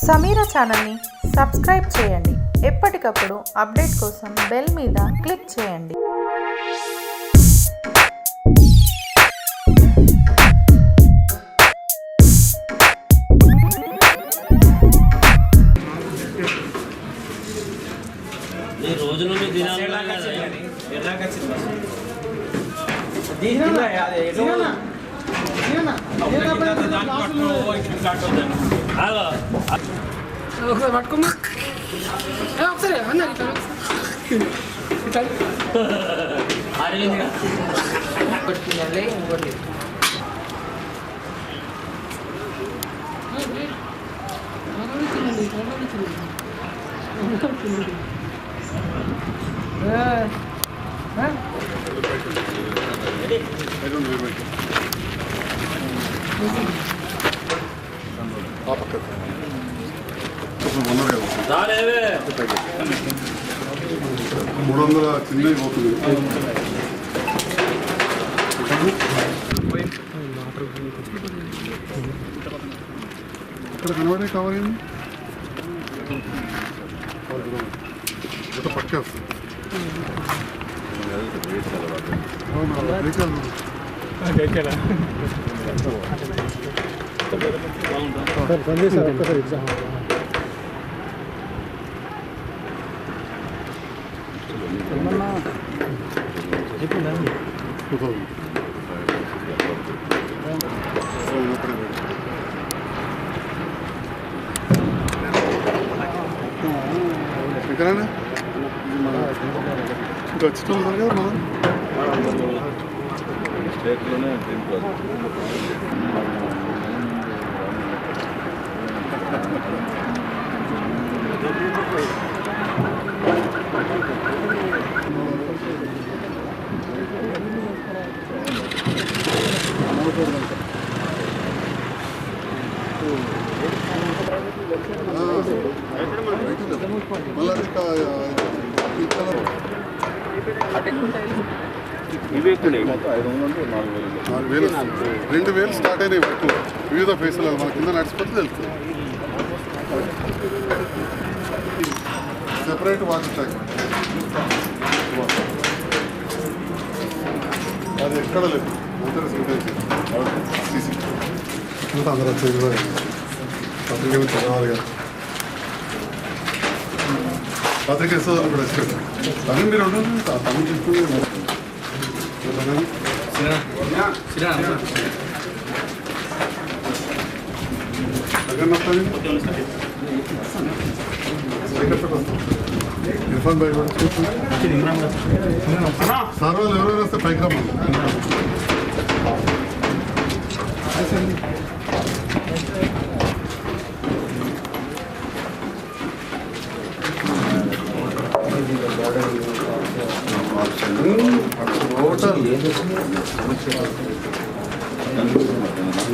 సమీరా ఛానల్ని సబ్స్క్రైబ్ చేయండి. ఎప్పటికప్పుడు అప్డేట్ కోసం బెల్ మీద క్లిక్ చేయండి. ఒకసారి పట్టుకోమా ఒకసారి అన్నారు పట్టుకున్నాలే ఇంకోటి మూడు వందల చిన్నవి పోతుంది. ఇక్కడ కనబడే కావాలి పక్కే వస్తుంది. ఎక్కడైనా ఇంకా వచ్చిన ఉన్నారు కదా మనం స్టేట్లోనే మళ్ళీ 2,000 స్టార్ట్ అయినాయి వర్క్ వివిధ ఫేసులు మన కింద నడిచిపోతే తెలుస్తుంది. సెపరేట్ వాటర్ ట్యాంక్ అది ఎక్కడ లేదు. అందరూ వచ్చేది పత్రిక చదవాలి కదా. పత్రిక ఇస్తుంది కూడా వచ్చాడు కానీ మీరు ఉంటుంది తను తీసుకుని ఇర్ఫాన్ భాయ్ సార్ వాళ్ళు ఎవరైనా వస్తే పైకి రమ్మని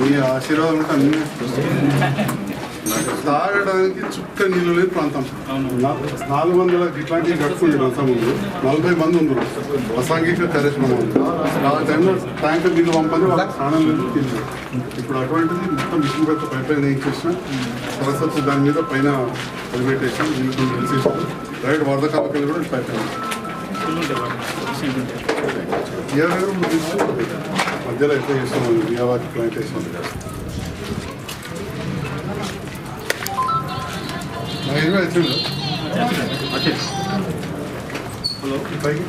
మీ ఆశీర్వాదం ఉంటే అన్ని తాగడానికి చుక్క నీళ్ళు లేని ప్రాంతం. 400 ఇట్లాంటివి కట్టుకుంటారు అంత ముందు 40 మంది ఉన్నారు అసాంఘిక కార్యక్రమం. ఆ టైంలో ట్యాంకర్ నీళ్ళు పంపని వాళ్ళకి స్నానం లేదు తింది. ఇప్పుడు అటువంటిది మొత్తం మిషన్ పెద్ద పైప్ లైన్ వేయించేసిన సరస్వతి దాని మీద పైన వదిలిపెట్టేసాం. నీళ్ళు కొంచెం తెలిసేసాం రైట్ వరదకాలకెళ్ళి కూడా పైప్ లైన్ మధ్యలో ఎట్లా చేస్తాం మియావాకి ప్లాంటేషన్ వచ్చింది. హలో పైకి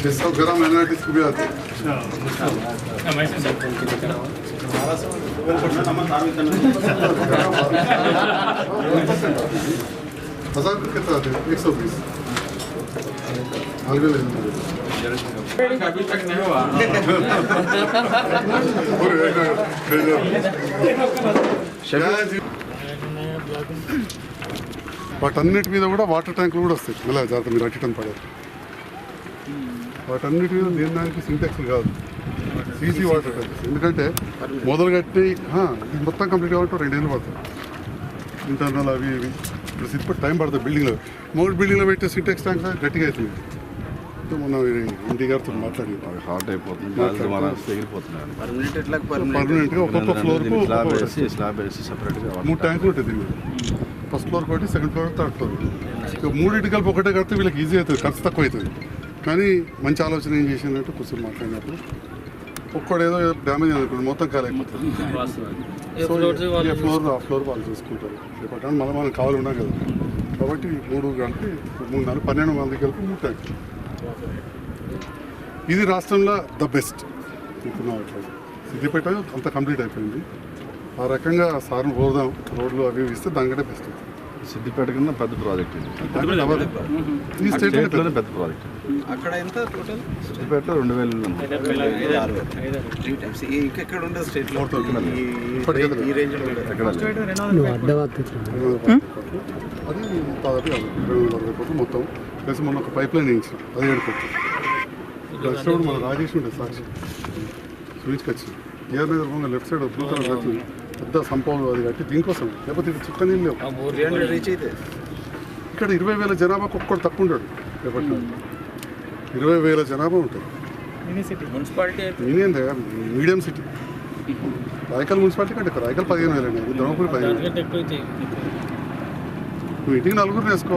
ये सब गरम एनर्जीज भी आते हैं. हजार कितना आते हैं 120 अभी तक नहीं हुआ. వాటన్నిటి మీద కూడా వాటర్ ట్యాంకులు కూడా వస్తాయి. ఇలా జాగ్రత్త మీరు అట్టి పడారు. వాటన్నిటి మీద దేని దానికి సింటెక్స్ కాదు సీసీ వాటర్ ట్యాంక్స్. ఎందుకంటే మొదలు కట్టి ఇది మొత్తం కంప్లీట్ కావాలంటే 2 ఏళ్ళు పడుతుంది. ఇంటర్నల్ అవి ఇవి ఇప్పుడు టైం పడుతుంది. బిల్డింగ్లో 3 బిల్డింగ్లో పెట్టే సింటెక్స్ ట్యాంక్స్ గట్టిగా అవుతుంది. మొన్న ఇంటి గారితో మాట్లాడి హాట్ అయిపోతుంది గాజులు మన ఎగిరిపోతున్నాయి. పర్మనెంట్గా ఒక్కొక్క ఫ్లోర్కు స్లాబ్ వేసి సపరేట్గా 3 ట్యాంకులు ఉంటుంది దీని మీద. ఫస్ట్ ఫ్లోర్ ఒకటి, సెకండ్ ఫ్లోర్, థర్డ్ ఫ్లోర్. ఇక 3 కలిపి ఒకటే కడితే వీళ్ళకి ఈజీ అవుతుంది, ఖర్చు తక్కువ అవుతుంది. కానీ మంచి ఆలోచన ఏం చేసినట్టు కూర్చొని మాట్లాడినప్పుడు ఒక్కడేదో డ్యామేజ్ అనుకోండి మొత్తం ఖాళీ అయిపోతుంది. సో ఏ ఫ్లోర్ ఆ ఫ్లోర్ వాళ్ళు చూసుకుంటారు. రేపటి మనం కావాలి ఉన్నాం కదా, కాబట్టి 3 కలిపి 3 4 12 మంది కలిపి 3 ట్యాంకులు. ఇది రాష్ట్రంలో ద బెస్ట్. ఇప్పుడు సిద్దిపేట అంత కంప్లీట్ అయిపోయింది. ఆ రకంగా సార్లు పోదాం, రోడ్లు అవి ఇస్తే దానికంటే బెస్ట్. సిద్దిపేట కింద పెద్ద ప్రాజెక్ట్ ఇది. ఈ స్టేట్లోనే పెద్ద ప్రాజెక్ట్. అక్కడ ఎంత టోటల్? సిద్దిపేట 2000 ఇంకెక్కడ ఉండదు స్టేట్లో ఇప్పటికీ ఈ రేంజ్ ఎక్కడ అది దాదాపు 240 కోట్లు మొత్తం. ప్లస్ మొన్న ఒక పైప్ లైన్ వేయించిన, అది 7 కోట్లు. వచ్చినప్పుడు మన రాజేష్ ఉంటుంది సాక్షి చూపించుకు వచ్చింది. ఏఆర్ నగర్ పొంగ లెఫ్ట్ సైడ్ బ్లూ కలర్ కట్టింది, పెద్ద సంపౌండ్ అది కట్టి దీనికోసం. లేకపోతే ఇక్కడ చుక్క నీళ్ళు లేవు. రీచ్ అయితే ఇక్కడ 20,000 జనాభాకు ఒక్కడు తక్కువ ఉంటాడు. రేపటి 20,000 జనాభా ఉంటుంది. Municipality union medium city. Raikal municipality కంటే రాయకల్ 15,000 అండి, ధర్మపురి 15,000. నువ్వు ఇంటికి 4 వేసుకో,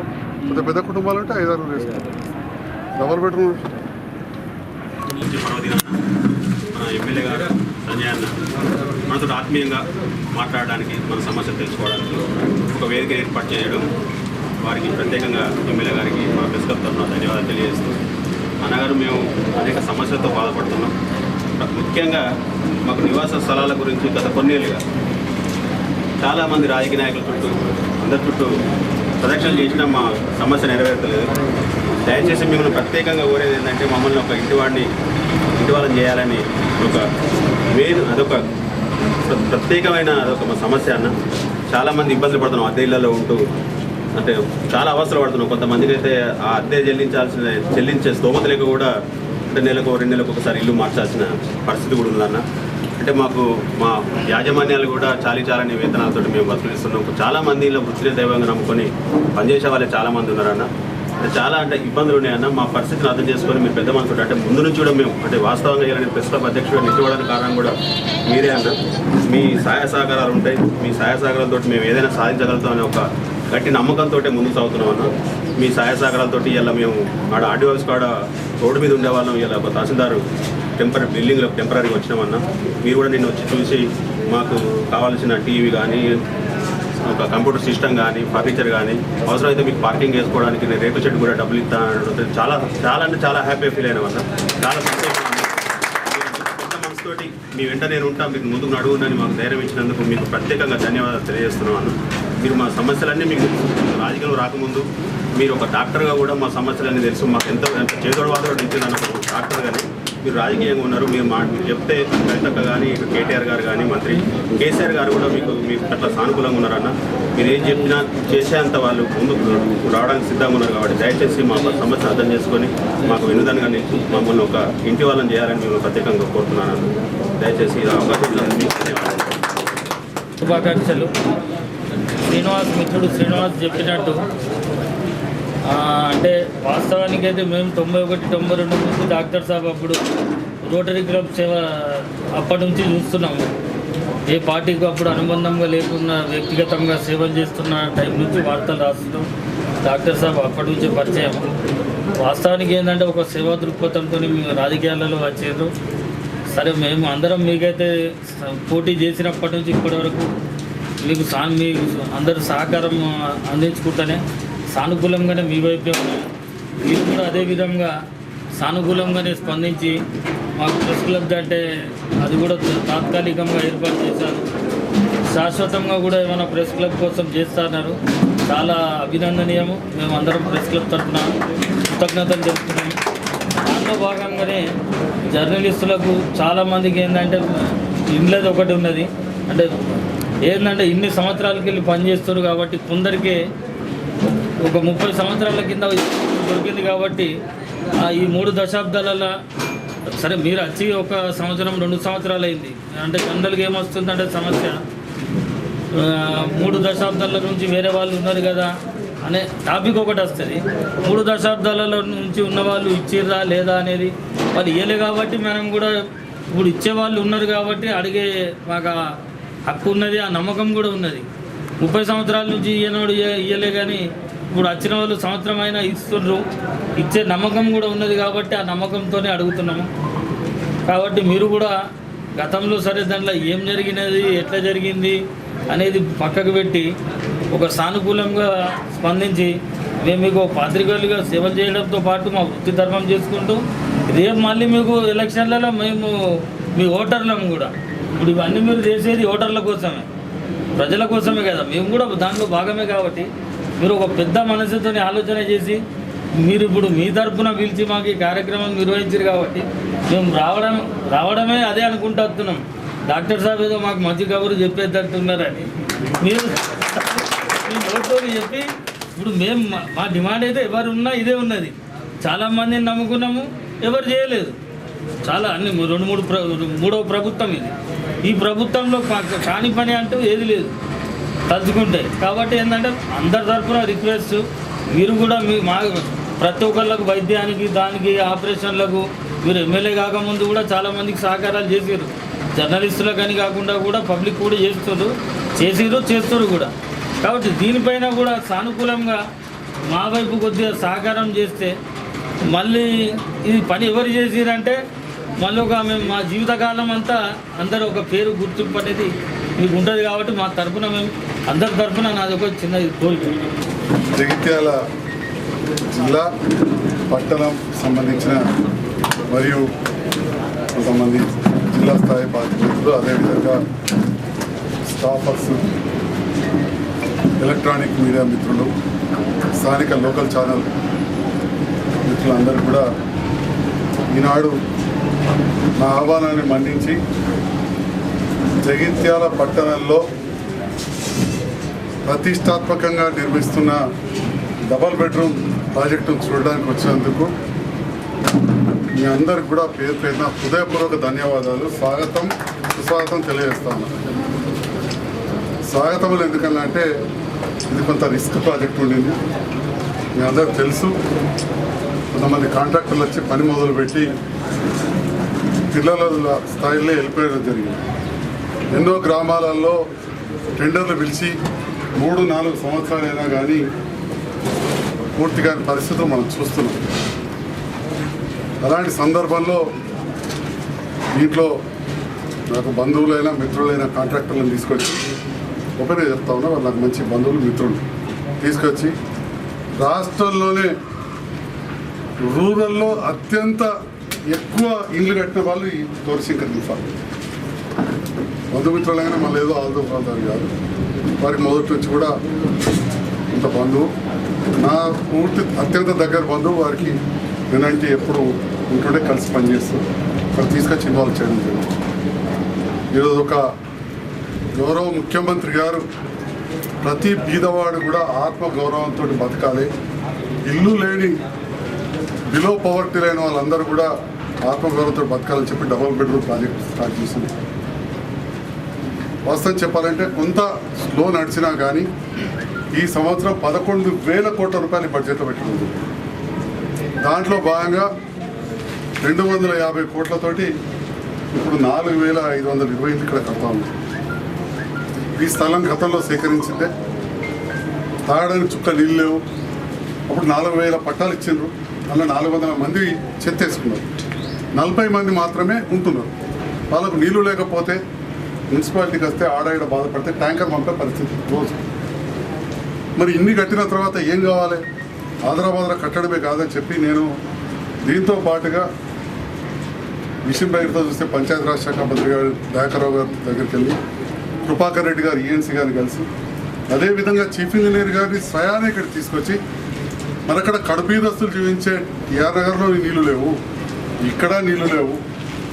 పెద్ద కుటుంబాలు ఉంటే 5-6 వేసుకో. Double bedroom. మన ఎమ్మెల్యే గారు సంజయ్ అన్న మనతో ఆత్మీయంగా మాట్లాడడానికి, మన సమస్యలు తెలుసుకోవడానికి ఒక వేదిక ఏర్పాటు చేయడం, వారికి ప్రత్యేకంగా ఎమ్మెల్యే గారికి మా ప్రెస్ క్లబ్ తరఫున ధన్యవాదాలు తెలియజేస్తూ, అన్నగారు మేము అనేక సమస్యలతో బాధపడుతున్నాం. ముఖ్యంగా మాకు నివాస స్థలాల గురించి గత కొన్నేళ్ళుగా చాలామంది రాజకీయ నాయకుల చుట్టూ అందరి చుట్టూ ప్రదక్షిణ చేసినా మా సమస్య నెరవేర్చలేదు. దయచేసి మిమ్మల్ని ప్రత్యేకంగా కోరేది ఏంటంటే మమ్మల్ని ఒక ఇంటి వాళ్ళని చేయాలని ఒక అదొక ప్రత్యేకమైన అదొక సమస్య అన్న. చాలామంది ఇబ్బందులు పడుతున్నాం అద్దె ఇళ్లలో ఉంటూ, అంటే చాలా అవసరం పడుతున్నాం. కొంతమందికి అయితే ఆ అద్దె చెల్లించే స్తోమత లేక కూడా అంటే నెలకు 2 నెలలకు ఒకసారి ఇల్లు మార్చాల్సిన పరిస్థితి కూడా ఉందన్న. అంటే మాకు మా యాజమాన్యాలు కూడా చాలని వేతనాలతో మేము వసూలిస్తున్నాం. చాలామంది ఇలా వృత్తి దైవంగా నమ్ముకొని పనిచేసే వాళ్ళే చాలామంది ఉన్నారన్న. చాలా అంటే ఇబ్బందులు ఉన్నాయన్న. మా పరిస్థితిని అర్థం చేసుకొని మీరు పెద్ద మనసు అంటే ముందు నుంచి కూడా మేము అంటే వాస్తవంగా ఇలాంటి ప్రెస్ క్లబ్ అధ్యక్షుడు నిలవడానికి కారణం కూడా మీరే అన్న. మీ సహాయ సహకారాలు ఉంటాయి, మీ సహాయ సహకారాలతో మేము ఏదైనా సాధించగలుగుతాం అనే ఒక గట్టి నమ్మకంతో ముందుకు సాగుతున్నాం అన్న. మీ సహాయ సహకారాలతో ఇలా మేము ఆడ ఆర్డీఓ ఆఫీస్ కాడ రోడ్డు మీద ఉండేవాళ్ళం, ఇలా ఒక తహసీల్దారు బిల్డింగ్లో టెంపరీగా వచ్చినామన్నా. మీరు కూడా నిన్ను వచ్చి చూసి మాకు కావాల్సిన టీవీ కానీ, ఒక కంప్యూటర్ సిస్టమ్ కానీ, ఫర్నిచర్ కానీ, అవసరమైతే మీకు పార్కింగ్ వేసుకోవడానికి నేను రేకు చెట్టు కూడా డబ్బులు ఇస్తాను. చాలా చాలా అంటే చాలా హ్యాపీ ఫీల్ అయినామన్నా. చాలా సంతోషం. కొత్త మనసుతోటి మీ వెంట నేను ఉంటాను, మీకు ముందుకు నడువునని మాకు ధైర్యం ఇచ్చినందుకు మీకు ప్రత్యేకంగా ధన్యవాదాలు తెలియజేస్తున్నాం అన్న. మీరు మా సమస్యలన్నీ మీకు రాజకీయంలో రాకముందు మీరు ఒక డాక్టర్గా కూడా మా సమస్యలన్నీ తెలుసు. మాకు ఎంత చేదోడు వాదోడు ఇచ్చిందన్న డాక్టర్ కానీ మీరు రాజకీయంగా ఉన్నారు. మీరు చెప్తే కవితక్క కానీ, ఇటు కేటీఆర్ గారు కానీ, మంత్రి కేసీఆర్ గారు కూడా మీకు అట్లా సానుకూలంగా ఉన్నారన్న. మీరు ఏం చెప్పినా చేసేంత వాళ్ళు ముందుకు రావడానికి సిద్ధంగా ఉన్నారు. కాబట్టి దయచేసి మా సమస్య అర్థం చేసుకొని మాకు వెనుదనగా నిలిచి మమ్మల్ని ఒక ఇంటి వాళ్ళని చేయాలని మేము ప్రత్యేకంగా కోరుతున్నాను. దయచేసి అవకాశం శుభాకాంక్షలు. మిత్రుడు శ్రీనివాస్ చెప్పినట్టు అంటే వాస్తవానికి అయితే మేము 91-92 నుంచి డాక్టర్ సాబ్ అప్పుడు రోటరీ క్లబ్ సేవ అప్పటి నుంచి చూస్తున్నాము. ఏ పార్టీకి అప్పుడు అనుబంధంగా లేకున్నా వ్యక్తిగతంగా సేవలు చేస్తున్న టైం నుంచి వార్తలు రాస్తున్నాం. డాక్టర్ సాబ్ అప్పటి నుంచి పరిచయం. వాస్తవానికి ఏంటంటే ఒక సేవా దృక్పథంతో మేము రాజకీయాలలో వచ్చారు. సరే మేము అందరం మీకైతే పోటీ చేసినప్పటి నుంచి ఇప్పటి వరకు మీకు అందరూ సహకారం అందించుకుంటూనే సానుకూలంగానే మీ వైపే ఉన్నాం. మీరు కూడా అదేవిధంగా సానుకూలంగానే స్పందించి మాకు ప్రెస్ క్లబ్ అంటే అది కూడా తాత్కాలికంగా ఏర్పాటు చేశారు. శాశ్వతంగా కూడా ఏమైనా ప్రెస్ క్లబ్ కోసం చేస్తున్నారు. చాలా అభినందనీయము. మేము అందరం ప్రెస్ క్లబ్ తరఫున కృతజ్ఞతలు తెలుపుతున్నాము. దాంట్లో భాగంగానే జర్నలిస్టులకు చాలామందికి ఏంటంటే ఇండ్లది ఒకటి ఉన్నది. అంటే ఏంటంటే ఇన్ని సంవత్సరాలకి వెళ్ళి పనిచేస్తారు కాబట్టి కొందరికే ఒక 30 సంవత్సరాల కింద దొరికింది. కాబట్టి ఈ 3 దశాబ్దాలలో సరే మీరు వచ్చి 1 సంవత్సరం 2 సంవత్సరాలు అయింది. అంటే జనరల్గా ఏమొస్తుందంటే సమస్య 3 దశాబ్దాల నుంచి వేరే వాళ్ళు ఉన్నారు కదా అనే టాపిక్ ఒకటి వస్తుంది. 3 దశాబ్దాలలో నుంచి ఉన్నవాళ్ళు ఇచ్చిర్రా లేదా అనేది వాళ్ళు ఇవ్వలే కాబట్టి మనం కూడా ఇప్పుడు ఇచ్చేవాళ్ళు ఉన్నారు కాబట్టి అడిగే మాకు హక్కు ఉన్నది, ఆ నమ్మకం కూడా ఉన్నది. 30 సంవత్సరాల నుంచి ఈయనోడు ఇయ్యలే కానీ ఇప్పుడు వచ్చిన వాళ్ళు సంవత్సరం అయినా ఇస్తున్నారు, ఇచ్చే నమ్మకం కూడా ఉన్నది కాబట్టి ఆ నమ్మకంతోనే అడుగుతున్నాము. కాబట్టి మీరు కూడా గతంలో సరే దాంట్లో ఏం జరిగినది, ఎట్లా జరిగింది అనేది పక్కకు పెట్టి ఒక సానుకూలంగా స్పందించి మేము మీకు పాత్రికేయులుగా సేవలు చేయడంతో పాటు మా వృత్తి ధర్మం చేసుకుంటూ రేపు మళ్ళీ మీకు ఎలక్షన్లలో మేము మీ ఓటర్లం కూడా. ఇప్పుడు ఇవన్నీ మీరు చేసేది ఓటర్ల కోసమే, ప్రజల కోసమే కదా, మేము కూడా దాంట్లో భాగమే. కాబట్టి మీరు ఒక పెద్ద మనసుతో ఆలోచన చేసి మీరు ఇప్పుడు మీ తరఫున పిలిచి మాకు ఈ కార్యక్రమం నిర్వహించారు కాబట్టి మేము రావడమే అదే అనుకుంటూ వస్తున్నాం. డాక్టర్ సాబ్ ఏదో మాకు మంచి కబురు చెప్పేటట్టున్నారని మీరు ఓటు చెప్పి ఇప్పుడు మేము మా డిమాండ్ అయితే ఎవరు ఉన్నా ఇదే ఉన్నది. చాలామందిని నమ్ముకున్నాము, ఎవరు చేయలేదు. చాలా అన్ని 3వ ప్రభుత్వం ఇది. ఈ ప్రభుత్వంలో కాని పని అంటూ ఏది లేదు తలుచుకుంటే. కాబట్టి ఏంటంటే అందరి తరఫున రిక్వెస్ట్, మీరు కూడా మా ప్రతి ఒక్కళ్ళకు వైద్యానికి దానికి ఆపరేషన్లకు మీరు ఎమ్మెల్యే కాకముందు కూడా చాలామందికి సహకారాలు చేసారు. జర్నలిస్టులకని కాకుండా కూడా పబ్లిక్ కూడా చేస్తారు కూడా. కాబట్టి దీనిపైన కూడా సానుకూలంగా మా వైపు కొద్దిగా సహకారం చేస్తే మళ్ళీ ఇది పని ఎవరు చేసిరంటే మళ్ళీ మేము మా జీవితకాలం అంతా అందరూ ఒక పేరు గుర్తింపు అనేది మీకు ఉంటుంది. కాబట్టి మా తరఫున మేము అందరి తరఫున నాది ఒక చిన్న కోరిక. జగిత్యాల జిల్లా పట్టణం సంబంధించిన మరియు కొంతమంది జిల్లా స్థాయి బాధ్యతలు, అదేవిధంగా స్టాఫర్స్, ఎలక్ట్రానిక్ మీడియా మిత్రులు, స్థానిక లోకల్ ఛానల్ మిత్రులందరూ కూడా ఈనాడు నా ఆహ్వానాన్ని మన్నించి జగిత్యాల పట్టణంలో ప్రతిష్టాత్మకంగా నిర్మిస్తున్న డబల్ బెడ్రూమ్ ప్రాజెక్టును చూడడానికి వచ్చినందుకు మీ అందరికి కూడా పేరున హృదయపూర్వక ధన్యవాదాలు, సుస్వాగతం తెలియజేస్తాను. స్వాగతములు ఎందుకన్నా ఇది కొంత రిస్క్ ప్రాజెక్ట్ ఉండింది, మీ అందరికి తెలుసు. కొంతమంది కాంట్రాక్టర్లు వచ్చి పని మొదలుపెట్టి పిల్లల స్థాయిలో వెళ్ళిపోయడం జరిగింది. ఎన్నో గ్రామాలలో టెండర్లు పిలిచి 3-4 సంవత్సరాలైనా కానీ పూర్తి కాని పరిస్థితులు మనం చూస్తున్నాం. అలాంటి సందర్భంలో దీంట్లో నాకు బంధువులైనా మిత్రులైన కాంట్రాక్టర్లను తీసుకొచ్చి ఒకటే చెప్తా ఉన్నా, వాళ్ళు నాకు మంచి బంధువులు మిత్రులు తీసుకొచ్చి రాష్ట్రంలోనే రూరల్లో అత్యంత ఎక్కువ ఇల్లు కట్టిన వాళ్ళు ఈ తోరశంకర్ తుఫాన్ బంధుమిత్రులైనా మళ్ళీ ఏదో ఆల్దో ప్రాంతాలు కాదు, వారికి మొదటి నుంచి కూడా ఇంత బంధువు, నా పూర్తి అత్యంత దగ్గర బంధువు. వారికి నేనంటే ఎప్పుడు ఉంటుండే, కలిసి పనిచేస్తూ వారు తీసుకొచ్చి ఇన్వాల్వ్ చేయడం జరిగింది. ఈరోజు ఒక గౌరవ ముఖ్యమంత్రి గారు ప్రతి బీదవాడు కూడా ఆత్మ గౌరవంతో బతకాలి, ఇల్లు లేని బిలో పవర్టీ లేని వాళ్ళందరూ కూడా ఆత్మగౌరవంతో బతకాలని చెప్పి డబల్ బెడ్రూమ్ ప్రాజెక్ట్ స్టార్ట్ చేసింది. వాస్తవం చెప్పాలంటే కొంత స్లో నడిచినా కానీ ఈ సంవత్సరం 11,000 కోట్ల రూపాయలు బడ్జెట్లో పెట్టుకుంది. దాంట్లో భాగంగా 250 కోట్లతోటి ఇప్పుడు 4,520 ఇక్కడ కడతా ఉంది. ఈ స్థలం గతంలో సేకరించిందే, తాగడానికి చుక్క నీళ్ళు లేవు. అప్పుడు 4,000 పట్టాలు ఇచ్చిండ్రు, అలా 400 మంది చెత్తేసుకున్నారు, 40 మంది మాత్రమే ఉంటున్నారు. వాళ్ళకు నీళ్లు లేకపోతే మున్సిపాలిటీకి వస్తే ఆడాయిడ బాధపడితే ట్యాంకర్ పంపే పరిస్థితి రోజు. మరి ఇన్ని కట్టిన తర్వాత ఏం కావాలి, ఆదరాబాదరా కట్టడమే కాదని చెప్పి నేను దీంతో పాటుగా మిషన్ బయటతో చూస్తే పంచాయతీరాజ్ శాఖ మంత్రి గారు దయాకర్రావు గారి దగ్గరికి వెళ్ళి కృపాకర్ రెడ్డి గారు ఈఎన్సీ గారిని కలిసి, అదేవిధంగా చీఫ్ ఇంజనీర్ గారిని స్వయానే ఇక్కడ తీసుకొచ్చి మరి అక్కడ కడుపీదస్తులు జీవించే టిఆర్ నగర్లో నీళ్లు లేవు, ఇక్కడ నీళ్లు లేవు,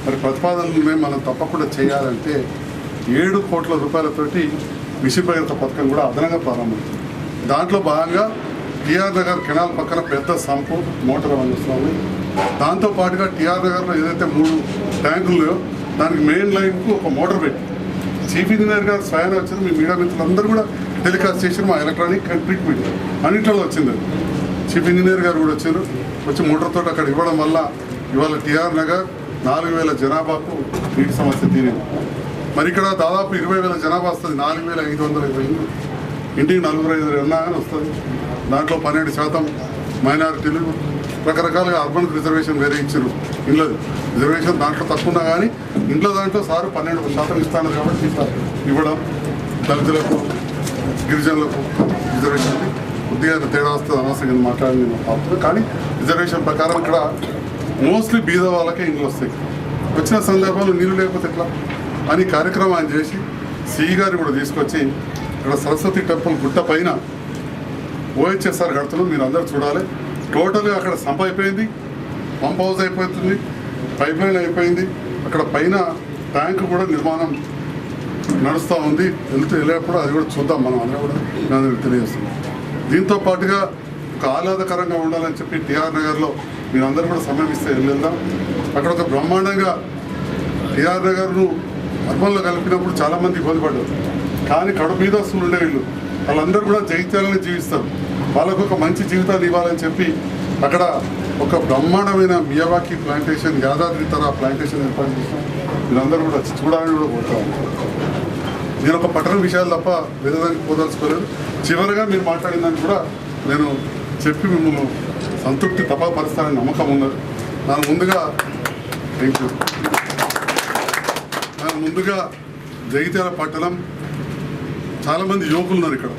మరి ప్రతిపాదనలు మనం తప్పకుండా చేయాలంటే 7 కోట్ల రూపాయలతోటి మిషన్ భగీరథ పథకం కూడా అదనంగా ప్రారంభమవుతుంది. దాంట్లో భాగంగా టిఆర్ నగర్ కెనాల్ పక్కన పెద్ద సంపు మోటార్ అందిస్తున్నాము. దాంతోపాటుగా టిఆర్ నగర్లో ఏదైతే 3 ట్యాంకులు లేవో దానికి మెయిన్ లైన్కు ఒక మోటార్ పెట్టి చీఫ్ ఇంజనీర్ గారు స్వయాన వచ్చింది. మీ మీడియా మిత్రులందరూ కూడా టెలికాస్ట్ చేసి మా ఎలక్ట్రానిక్ అండ్ ప్రింట్ మీడియా అన్నింటిలో వచ్చింది. చీఫ్ ఇంజనీర్ గారు కూడా వచ్చారు. వచ్చి మోటార్తో అక్కడ ఇవ్వడం వల్ల ఇవాళ టీఆర్ నగర్ 4,000 జనాభాకు నీటి సమస్య తీరింది. మరి ఇక్కడ దాదాపు 20,000 జనాభా వస్తుంది. 4,520 ఇల్లు, ఇంటికి 4-5 ఉన్నా కానీ వస్తుంది. దాంట్లో 12% మైనారిటీలు, రకరకాలుగా అర్బన్ రిజర్వేషన్ వేరే ఇచ్చారు. ఇంట్లో రిజర్వేషన్ దాంట్లో తక్కువ ఉన్నా కానీ ఇంట్లో దాంట్లో సార్ 12% ఇస్తాను కాబట్టి ఇవ్వడం. దళితులకు, గిరిజనులకు రిజర్వేషన్ కొద్దిగా తేడా వస్తుంది. అనవసరంగా మాట్లాడి పాపం. కానీ రిజర్వేషన్ ప్రకారం ఇక్కడ మోస్ట్లీ బీద వాళ్ళకే ఇండ్లు వస్తాయి. వచ్చిన సందర్భంలో నీళ్ళు లేకపోతే ఎట్లా అని కార్యక్రమాన్ని చేసి సిఈ గారు కూడా తీసుకొచ్చి ఇక్కడ సరస్వతి టెంపుల్ గుట్ట పైన ఓహెచ్ఎస్ఆర్ కడుతున్నాం. మీరు అందరూ చూడాలి. టోటల్గా అక్కడ సంప్ అయిపోయింది, పంప్ హౌస్ అయిపోతుంది, పైప్ లైన్ అయిపోయింది. అక్కడ పైన ట్యాంక్ కూడా నిర్మాణం నడుస్తూ ఉంది. వెళ్ళేప్పుడు అది కూడా చూద్దాం మనం అందరూ కూడా నేను తెలియజేస్తున్నాం. దీంతో పాటుగా ఒక ఆహ్లాదకరంగా ఉండాలని చెప్పి టీఆర్ నగర్లో మీరందరూ కూడా సమయం ఇస్తే వెళ్దాం. అక్కడ ఒక బ్రహ్మాండంగా టీఆర్ నగర్ను అర్బన్లో కలిపినప్పుడు చాలామంది ఇబ్బంది పడ్డారు. కానీ కడుపు మీద వస్తువులు ఉండే వీళ్ళు వాళ్ళందరూ కూడా జైత్యాలని జీవిస్తారు. వాళ్ళకు ఒక మంచి జీవితాన్ని ఇవ్వాలని చెప్పి అక్కడ ఒక బ్రహ్మాండమైన మియావాకి ప్లాంటేషన్, యాదాద్రి తర ప్లాంటేషన్ ఏర్పాటు చేస్తాం. మీరందరూ కూడా చూడాలని కూడా కోరుతాం. నేను ఒక పట్టణ విషయాలు తప్ప వేరే దానికి పోదలుచుకోలేదు. చివరిగా మీరు మాట్లాడిన దాన్ని కూడా నేను చెప్పి మిమ్మల్ని సంతృప్తి తపపరుస్తానని నమ్మకం ఉన్నది. నేను ముందుగా జగిత్యాల పట్టణం చాలామంది యువకులు ఉన్నారు ఇక్కడ.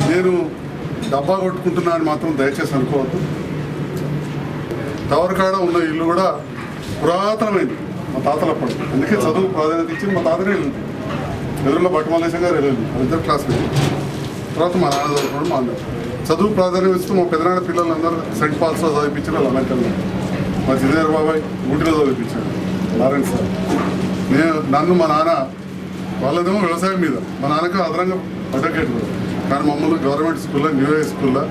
నేను డబ్బా కొట్టుకుంటున్నా అని మాత్రం దయచేసి అనుకోవద్దు. టవర్ కాడ ఉన్న ఇల్లు కూడా పురాతనమైంది, మా తాతలప్పుడు. అందుకే చదువు ప్రాధాన్యత ఇచ్చింది. మా తాతనే వెళ్ళింది. ఎదురులో బట్టమల్లేశం గారు వెళ్ళింది, ఇద్దరు క్లాస్ వెళ్ళి. తర్వాత మా నాన్న చదువుకోవడం మా అందరు చదువు ప్రాధాన్యత ఇస్తూ మా పెద్దనాన్న పిల్లలందరూ సెంట్ పాల్స్లో చదివించారు. వాళ్ళు అమెరికల్లో. మా చిన్నయ్య బాబాయ్ ఊటీలో చదివించాడు, నారాయణ సార్. నన్ను మా నాన్న వాళ్ళదేమో వ్యవసాయం మీద, మా నాన్నకు అదనంగా అడ్వకేట్ కూడా. కానీ మమ్మల్ని గవర్నమెంట్ స్కూల్లో, న్యూ ఏ స్కూల్లో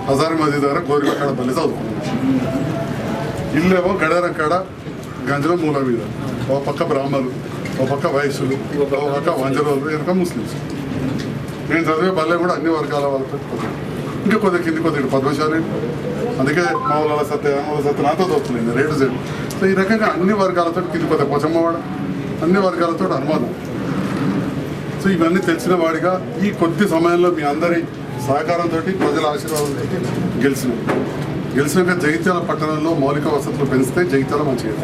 హజార్ మసీద్ దగ్గర గోరిల కాడ బల్లి చదువుకున్నాం. ఇల్లేమో గడారం కాడ గంజల మూల మీద, ఒక పక్క బ్రాహ్మణులు, ఒక పక్క వయస్సులు, ఒక పక్క వంజరోలు, వెనక ముస్లిమ్స్. నేను చదివే బల్లె కూడా అన్ని వర్గాల వాళ్ళతో ఇంకా కొద్దిగా కింది కొద్దిగా పద్మశాలి. అందుకే మా వాళ్ళ సత్య నాతో చదువుతుంది రేటు సైడ్. సో ఈ రకంగా అన్ని వర్గాలతో కింది కొద్దిగా పోచమ్మవాడ, అన్ని వర్గాలతో అనుమానం. సో ఇవన్నీ తెలిసిన వాడిగా ఈ కొద్ది సమయంలో మీ అందరి సహకారంతో, ప్రజల ఆశీర్వాదంతో గెలిచినాక జగిత్యాల పట్టణంలో మౌలిక వసతులు పెంచితే జగిత్యాల మంచిగా.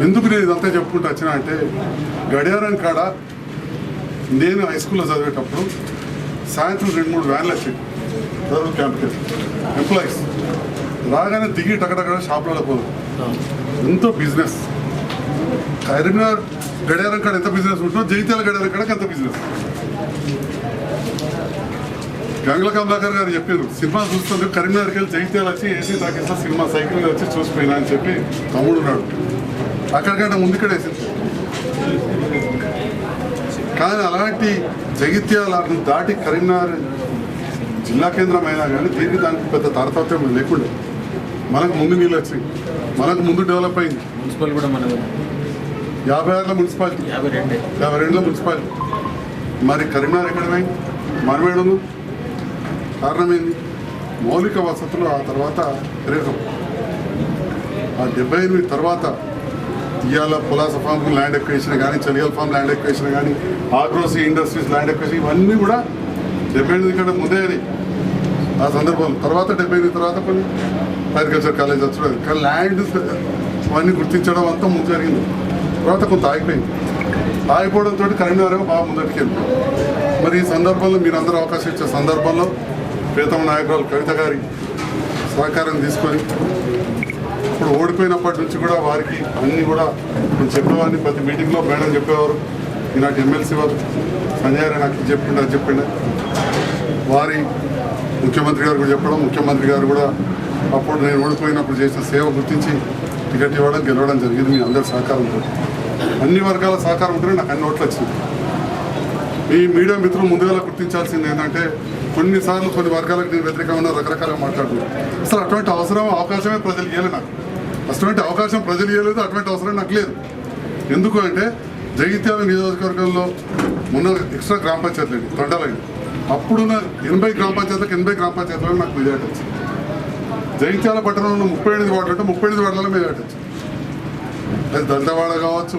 ఎందుకు నేను ఇదంతా చెప్పుకుంటూ వచ్చినా అంటే, గడియారం కాడ నేను హై స్కూల్లో చదివేటప్పుడు సాయంత్రం 2-3 వ్యాన్లు వచ్చాయి చదువు క్యాంప్కి. ఎంప్లాయీస్ రాగానే దిగి టకటక షాపులలో పోదు. ఎంతో బిజినెస్. కరీంనగర్ గడియారం కాడ ఎంత బిజినెస్ ఉంటుందో జగిత్యాల గడియారం కాడకి ఎంత బిజినెస్. గంగుల కమలాకర్ గారు చెప్పారు, సినిమా చూస్తుంది కరీంనగర్కి వెళ్ళి జగిత్యాల వచ్చి ఏసీ తాకిస్తా సినిమా సైకిల్ వచ్చి చూసిపోయినా అని చెప్పి తమ్ముడు ఉన్నాడు. అక్కడికంటే ముందు ఇక్కడ వేసింది. కానీ అలాంటి జగిత్యాల దాటి కరీంనగర్ జిల్లా కేంద్రం అయినా కానీ దీనికి దానికి పెద్ద తారతత్వం లేకుండా మనకు ముందు నీళ్ళు వచ్చాయి, మనకు ముందు డెవలప్ అయింది. మున్సిపల్ కూడా మన 56లో మున్సిపాలిటీ, 52లో మున్సిపాలిటీ. మరి కరీంనగర్ ఎక్కడమైంది, మనమేడును. కారణమైంది మౌలిక వసతులు. ఆ తర్వాత రేఖం ఆ 78 తర్వాత ఇవాళ పులాస ఫామ్ ల్యాండ్ ఎక్వేషన్ కానీ, చలియల్ ఫామ్ ల్యాండ్ ఎక్వేషన్ కానీ, ఆగ్రోసి ఇండస్ట్రీస్ ల్యాండ్ ఎక్వేషన్, ఇవన్నీ కూడా 78 కంటే ముందే అని ఆ సందర్భంలో. తర్వాత 78 తర్వాత కొన్ని అగ్రికల్చర్ కాలేజ్ వచ్చడం, కానీ ల్యాండ్ అవన్నీ గుర్తించడం అంతా ముందు జరిగింది. తర్వాత కొంత ఆగిపోయింది. ఆగిపోవడంతో కరీంనగర్ బాగా ముందరికి వెళ్ళింది. మరి ఈ సందర్భంలో మీరందరూ అవకాశం ఇచ్చే సందర్భంలో ప్రియతమ నాయకురాలు కవిత గారి సహకారం తీసుకొని ఇప్పుడు ఓడిపోయినప్పటి నుంచి కూడా వారికి అన్నీ కూడా నేను చెప్పేవాడిని. ప్రతి మీటింగ్లో మేడం చెప్పేవారు, ఈనాటి ఎమ్మెల్సీ వారు సంజయ్ నాకు చెప్పిండు, అది చెప్పిండు. వారి ముఖ్యమంత్రి గారు కూడా చెప్పడం, ముఖ్యమంత్రి గారు కూడా అప్పుడు నేను ఓడిపోయినప్పుడు చేసిన సేవ గుర్తించి టికెట్ ఇవ్వడం, గెలవడం జరిగింది మీ అందరి సహకారంతో. అన్ని వర్గాల సహకారం ఉంటేనే నాకు అన్ని ఓట్లు వచ్చింది. ఈ మీడియా మిత్రులు ముందుగా గుర్తించాల్సింది ఏంటంటే, కొన్నిసార్లు కొన్ని వర్గాలకు నేను వ్యతిరేకంగా రకరకాలుగా మాట్లాడుతున్నాను. అసలు అటువంటి అవకాశమే ప్రజలు ఇవ్వలేదు నాకు. అటువంటి అవకాశం ప్రజలు ఇవ్వలేదు, అటువంటి అవసరం నాకు లేదు. ఎందుకు అంటే జగిత్యాల నియోజకవర్గంలో మొన్న ఎక్స్ట్రా గ్రామ పంచాయతీలు తండాలైంది. అప్పుడున్న 80 గ్రామ పంచాయతీలకు 80 గ్రామ పంచాయతీలలో నాకు మెజార్టీ వచ్చింది. జగిత్యాల పట్టణంలో 38 వార్డులు అంటే 38 వార్డులలో మెజార్టీ వచ్చింది. అది దంతవాడ కావచ్చు,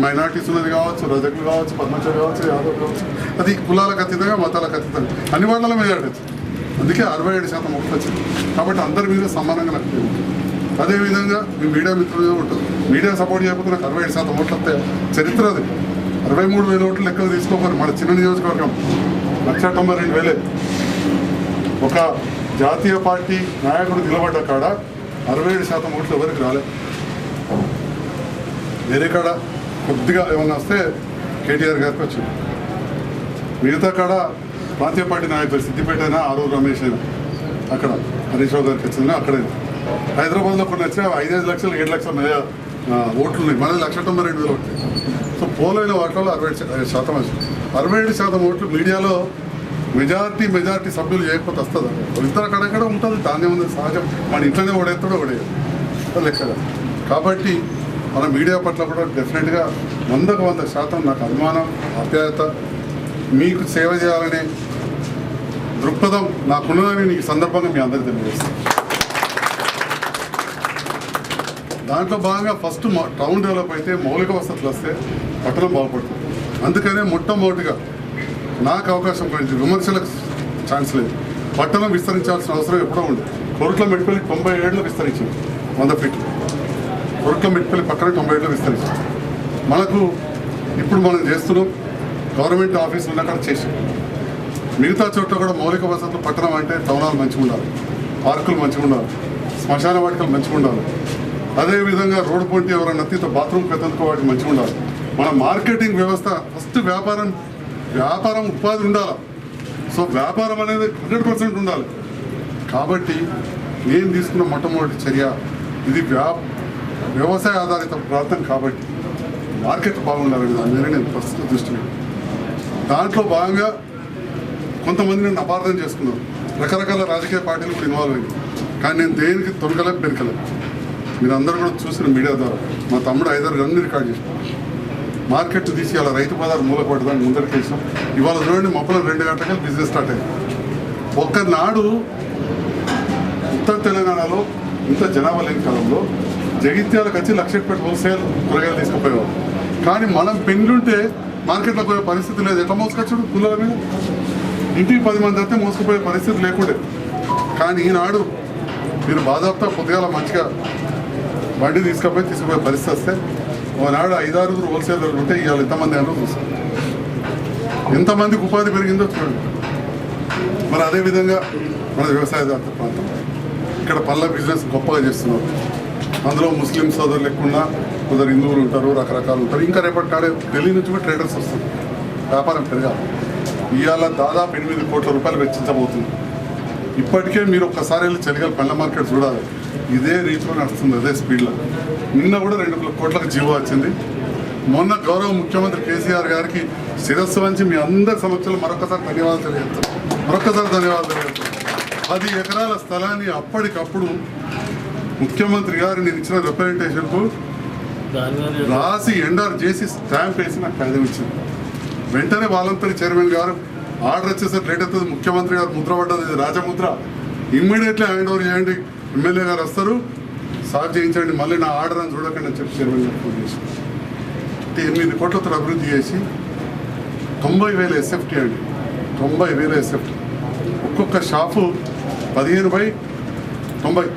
మైనార్టీస్ ఉన్నది కావచ్చు, రజకులు కావచ్చు, పద్మచారి కావచ్చు, యాదవ్ కావచ్చు, అది కులాలకు అతీతంగా మతాలకు అతీతంగా అన్ని వార్డులలో మెజార్టీ వచ్చింది. అందుకే 67% ఓట్లు వచ్చింది. కాబట్టి అందరి మీద సమానంగా నాకు ఉంటుంది. అదేవిధంగా మీ మీడియా మిత్రులు ఉంటుంది. మీడియా సపోర్ట్ చేయకపోతే నాకు 67% ఓట్లు వస్తాయి. చరిత్ర అది. 63,000 ఓట్లు లెక్కలు తీసుకోవాలి. మన చిన్న నియోజకవర్గం 192,000. ఒక జాతీయ పార్టీ నాయకుడు నిలబడ్డ కాడ 67% ఓట్లు ఎవరికి రాలేదు. వేరే కాడ కొద్దిగా ఏమన్నా వస్తే కేటీఆర్ గారికి వచ్చింది. మిగతా కాడ ప్రాంతీయ పార్టీ నాయకులు సిద్దిపేట అయినా, ఆరూరు రమేష్ అయినా, అక్కడ హరీష్ రావు గారికి వచ్చింది. అక్కడే హైదరాబాద్లో కొన్ని వచ్చినా 5-5 లక్షలు 7 లక్షల ఓట్లు ఉన్నాయి. మనది 192,000 ఓట్లు. సో పోలైన వాటిలో 67% వచ్చింది. 67% ఓట్లు మీడియాలో మెజారిటీ సభ్యులు చేయకపోతే వస్తుందా? ఇద్దరు అక్కడెక్కడ ఉంటుంది. దాన్ని ఉంది సహజం. మన ఇంట్లోనే ఓడేస్తాడో ఓడేయాలి లెక్కగా. కాబట్టి మన మీడియా పట్ల కూడా డెఫినెట్గా 100% నాకు అభిమానం, ఆప్యాయత, మీకు సేవ చేయాలనే దృక్పథం నాకున్నదని ఈ సందర్భంగా మీ అందరికీ తెలియజేస్తాను. దాంట్లో భాగంగా ఫస్ట్ టౌన్ డెవలప్ అయితే మౌలిక వసతులు వస్తే పట్టణం బాగుపడుతుంది. అందుకనే మొట్టమొదటిగా నాకు అవకాశం కలిగింది. విమర్శలకు ఛాన్స్ లేదు. పట్టణం విస్తరించాల్సిన అవసరం ఎప్పుడో ఉంది. కొరుట్ల మెట్పల్లి 97లో విస్తరించింది. 100 ఫీట్లు. కొరుట్ల మెట్పల్లి పక్కన 97లో విస్తరించింది. మనకు ఇప్పుడు మనం చేస్తున్నాం. గవర్నమెంట్ ఆఫీస్ ఉన్నక్కడ చేసాం. మిగతా చోట్ల కూడా మౌలిక వసతులు పట్టణం అంటే భవనాలు మంచిగా ఉండాలి, పార్కులు మంచిగా ఉండాలి, శ్మశాన వాటికలు మంచిగా ఉండాలి. అదేవిధంగా రోడ్డు పొంటి ఎవరైనా నత్తితో బాత్రూమ్ పెద్దలకు వాటికి మంచిగా ఉండాలి. మన మార్కెటింగ్ వ్యవస్థ ఫస్ట్ వ్యాపారం ఉపాధి ఉండాలి. సో వ్యాపారం అనేది 100% ఉండాలి. కాబట్టి నేను తీసుకున్న మొట్టమొదటి చర్య ఇది వ్యవసాయ ఆధారిత ప్రాంతం కాబట్టి మార్కెట్ బాగుండాలని దాని మీద నేను ఫస్ట్ దృష్టి. దాంట్లో భాగంగా కొంతమంది నేను అపార్థం చేసుకున్నాను. రకరకాల రాజకీయ పార్టీలు కూడా ఇన్వాల్వ్ అయ్యింది. కానీ నేను దేనికి తొలగలేదు, పెరకలేదు. మీరు అందరూ కూడా చూసిన మీడియా ద్వారా మా తమ్ముడు 5-6 గంటలు రికార్డ్ చేసిన మార్కెట్ తీసి అలా రైతు బజార్ మూలపడదాన్ని ముందరికి వేసాం. ఇవాళ చూడండి మొక్కలు 2 గంటలకి బిజినెస్ స్టార్ట్ అయింది. ఒక్కనాడు ఉత్తర తెలంగాణలో ఇంత జనాభా లేని కాలంలో జగిత్యాలకు వచ్చి లక్షపేట హోల్సేల్ కూరగాయలు తీసుకుపోయేవారు. కానీ మనం పెళ్ళుంటే మార్కెట్లో పోయే పరిస్థితి లేదు. ఎట్లా మోసుకొచ్చాడు కూలల మీద? ఇంటికి 10 మంది అయితే మోసుకుపోయే పరిస్థితి లేకుండే. కానీ ఈనాడు మీరు బాధాప్తా పొద్దుగాల మంచిగా బండి తీసుకుపోయే పరిస్థితి వస్తే ఒకనాడు 5-6 హోల్సేలర్లు ఉంటే ఇవాళ ఎంతమంది అన్నో చూస్తారు. ఎంతమందికి ఉపాధి పెరిగిందో చూడండి. మరి అదేవిధంగా మన వ్యవసాయదాత ప్రాంతం ఇక్కడ పళ్ళ బిజినెస్ గొప్పగా చేస్తున్నారు. అందులో ముస్లిం సోదరులు ఎక్కువ, కొందరు హిందువులు ఉంటారు, రకరకాలు ఉంటారు. ఇంకా రేపటి కాడే ఢిల్లీ నుంచి కూడా ట్రేడర్స్ వస్తారు. వ్యాపారం పెరగాలి. ఇవాళ దాదాపు 8 కోట్ల రూపాయలు వెచ్చించబోతుంది. ఇప్పటికే మీరు ఒక్కసారి వెళ్ళి చెలిగల పండ్ల మార్కెట్ చూడాలి. ఇదే రీతిలో నడుస్తుంది, అదే స్పీడ్లో. నిన్న కూడా 2 కోట్లకు జీవో వచ్చింది. మొన్న గౌరవ ముఖ్యమంత్రి కేసీఆర్ గారికి శిరస్సు వంచి మీ అందరి సమక్షంలో మరొకసారి ధన్యవాదాలు తెలియజేస్తాం. 10 ఎకరాల స్థలాన్ని అప్పటికప్పుడు ముఖ్యమంత్రి గారు నేను ఇచ్చిన రిప్రజెంటేషన్కు రాసి ఎండార్ చేసి స్టాంప్ వేసి నాకు కాగితం ఇచ్చింది. వెంటనే వాలంటరీ చైర్మన్ గారు ఆర్డర్ వచ్చేసరికి లేట్ అవుతుంది, ముఖ్యమంత్రి గారు ముద్ర పడ్డది, ఇది రాజముద్ర, ఇమ్మీడియట్లీ హ్యాండ్ ఓవర్ చేయండి, ఎమ్మెల్యే గారు వస్తారు, సార్ చేయించండి, మళ్ళీ నా ఆర్డర్ అని చూడకండి అని చెప్పి చైర్మన్ గారు ఫోన్ చేసి 8 కోట్లతో అభివృద్ధి చేసి 90,000 ఎస్ఎఫ్టీ అండి. 90,000 ఎస్ఎఫ్టీ. ఒక్కొక్క షాపు 15/90,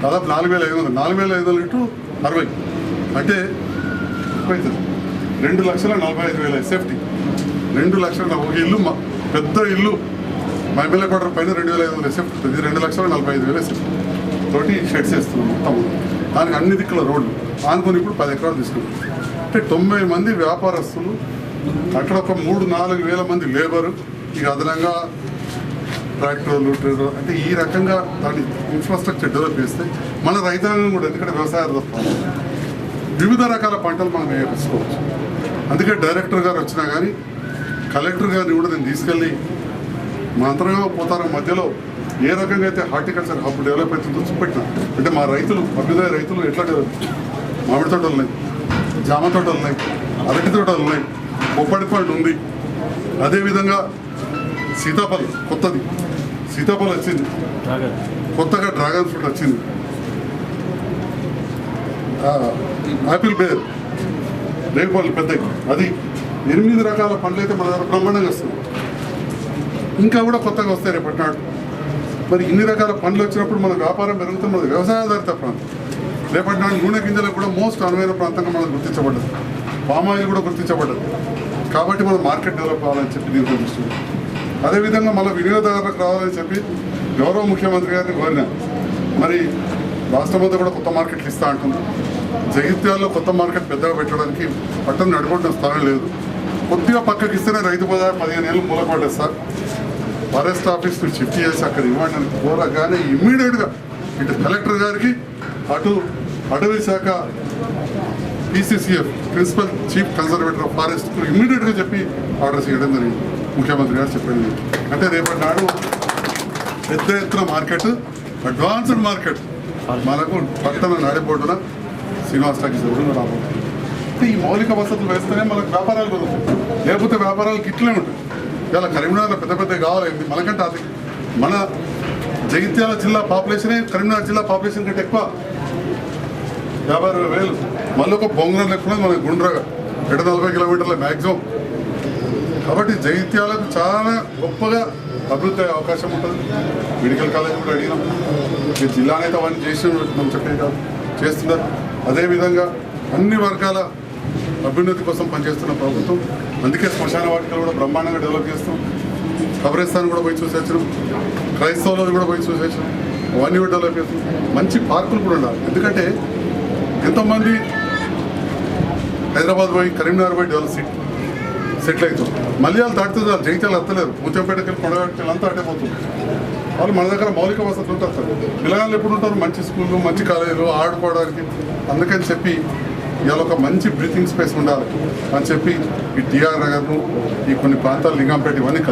దాదాపు 4,500. 4,500 × 60 అంటే ఎక్కువైతుంది. 2,45,000 ఎస్ఎఫ్టీ. 2 లక్షల ఒక ఇల్లు, పెద్ద ఇల్లు మా ఎమ్మెల్యే క్వార్టర్ పైన 2,500 ఎస్ఎఫ్టీ ఉంటుంది. 2,45,000 ఎస్ఎఫ్టీ తోటి షెడ్స్ వేస్తున్నాం మొత్తం. దానికి అన్ని దిక్కుల రోడ్లు ఆనుకొని ఇప్పుడు 10 ఎకరాలు తీసుకుంటాం. అంటే 90 మంది వ్యాపారస్తులు, అక్కడ ఒక 3-4 వేల మంది లేబరు, ఇక అదనంగా ట్రాక్టర్లు, ట్రేడర్, అంటే ఈ రకంగా దాని ఇన్ఫ్రాస్ట్రక్చర్ డెవలప్ చేస్తే మన రైతాంగం కూడా, ఎందుకంటే వ్యవసాయ వివిధ రకాల పంటలు మనం వేసుకోవచ్చు. అందుకే డైరెక్టర్ గారు వచ్చినా కానీ కలెక్టర్ గారిని కూడా నేను తీసుకెళ్ళి మా అంతరంగా పోతారం మధ్యలో ఏ రకంగా అయితే హార్టికల్చర్ హబ్ డెవలప్ అవుతుందో చూపెట్టిన. అంటే మా రైతులు, అభ్యుదయ రైతులు ఎట్లా డెవలప్, మామిడి తోటలు ఉన్నాయి, జామ తోటలు ఉన్నాయి, అరటి తోటలు ఉన్నాయి, బొప్పడి పండు ఉంది. అదేవిధంగా సీతాఫలం కొత్తది సీతాఫలం వచ్చింది, కొత్తగా డ్రాగన్ ఫ్రూట్ వచ్చింది, యాపిల్ బేర్ రేగుపళ్ళు పెద్దవి, అది 8 రకాల పండ్లు అయితే మన దగ్గర బ్రహ్మాండంగా వస్తుంది. ఇంకా కూడా కొత్తగా వస్తాయి రేపటి నాడు. మరి ఇన్ని రకాల పండ్లు వచ్చినప్పుడు మన వ్యాపారం పెరుగుతుంది. మన వ్యవసాయాధారిత ప్రాంతం రేపటి నాడు నూనె గింజలకు కూడా మోస్ట్ అనువైన ప్రాంతంగా మనకు గుర్తించబడ్డది. పామాయిల్ కూడా గుర్తించబడ్డది. కాబట్టి మనం మార్కెట్ డెవలప్ కావాలని చెప్పి దీంతో దృష్టి. అదేవిధంగా మన వినియోగదారులకు రావాలని చెప్పి గౌరవ ముఖ్యమంత్రి గారిని కోరినా. మరి రాష్ట్రం అంతా కూడా కొత్త మార్కెట్లు ఇస్తా అంటుంది. జగిత్యాలలో కొత్త మార్కెట్ పెద్దగా పెట్టడానికి పట్టణం నడుపుకుంటున్న స్థలం లేదు. కొద్దిగా పక్కకి ఇస్తేనే రైతు బజార్ 15 ఏళ్ళు మూలపడ్డది సార్. ఫారెస్ట్ ఆఫీస్ షిఫ్ట్ చేసి అక్కడ ఇవ్వండి అని కోరగానే ఇమ్మీడియట్గా ఇటు కలెక్టర్ గారికి అటు అటవీ శాఖ PCCF principal chief conservator of forest ఇమ్మీడియట్గా చెప్పి ఆర్డర్స్ ఇవ్వడం జరిగింది. ముఖ్యమంత్రి గారు చెప్పింది అంటే రేపటి నాడు పెద్ద ఎత్తున మార్కెట్, అడ్వాన్స్డ్ మార్కెట్ మనకు పట్టణ నడిపోటున శ్రీనివాస్ టాకీస్ రాబోతుంది. ఈ మౌలిక వసతులు వేస్తేనే మనకు వ్యాపారాలు కుదురుతాయి, లేకపోతే వ్యాపారాలకు ఇట్లే ఉంటాయి. ఇలా కరీంనగర్లో పెద్ద పెద్ద కావాలి మనకంటే అది మన జగిత్యాల జిల్లా పాపులేషనే కరీంనగర్ జిల్లా పాపులేషన్ కంటే ఎక్కువ, 50,000. మళ్ళీ ఒక బొంగరం లెక్కన మనకు గుండ్రగా 40 కిలోమీటర్ల మ్యాక్సిమం. కాబట్టి జగిత్యాలకు చాలా గొప్పగా అభివృద్ధి అయ్యే అవకాశం ఉంటుంది. మెడికల్ కాలేజ్ కూడా అడిగినాం, ఈ జిల్లానైతే అవన్నీ చేసి మనం చెప్పేది కాదు, చేస్తున్నారు. అదేవిధంగా అన్ని వర్గాల అభ్యున్నతి కోసం పనిచేస్తున్న ప్రభుత్వం. అందుకే శ్మశాన వాటికలు కూడా బ్రహ్మాండంగా డెవలప్ చేస్తాం. కబ్రస్థాన్ కూడా పోయి చూసి వచ్చినాం, క్రైస్తవులు కూడా పోయి చూసి వచ్చినాం, అవన్నీ కూడా డెవలప్ చేస్తాం. మంచి పార్కులు కూడా ఉండాలి. ఎందుకంటే ఎంతోమంది హైదరాబాద్ పోయి కరీంనగర్ పోయి డెవలప్ సెటిల్ అవుతాం, మళ్ళీ వాళ్ళు దాటుతుంది, వాళ్ళు జగిత్యాలు వస్తలేరు. ముత్యంపేటకి కొండగట్టుకెళ్ళి అంతా అడ్డైపోతుంది. వాళ్ళు మన దగ్గర మౌలిక వసతులు ఉంటారు సార్. పిల్లగాళ్ళు ఎప్పుడు ఉంటారు, మంచి స్కూళ్ళు, మంచి కాలేజీలు, ఆడుకోవడానికి. అందుకని చెప్పి ఇవాళ ఒక మంచి బ్రీతింగ్ స్పేస్ ఉండాలి అని చెప్పి ఈ టీఆర్ నగర్ను, ఈ కొన్ని ప్రాంతాలు లింగంపేట ఇవన్నీ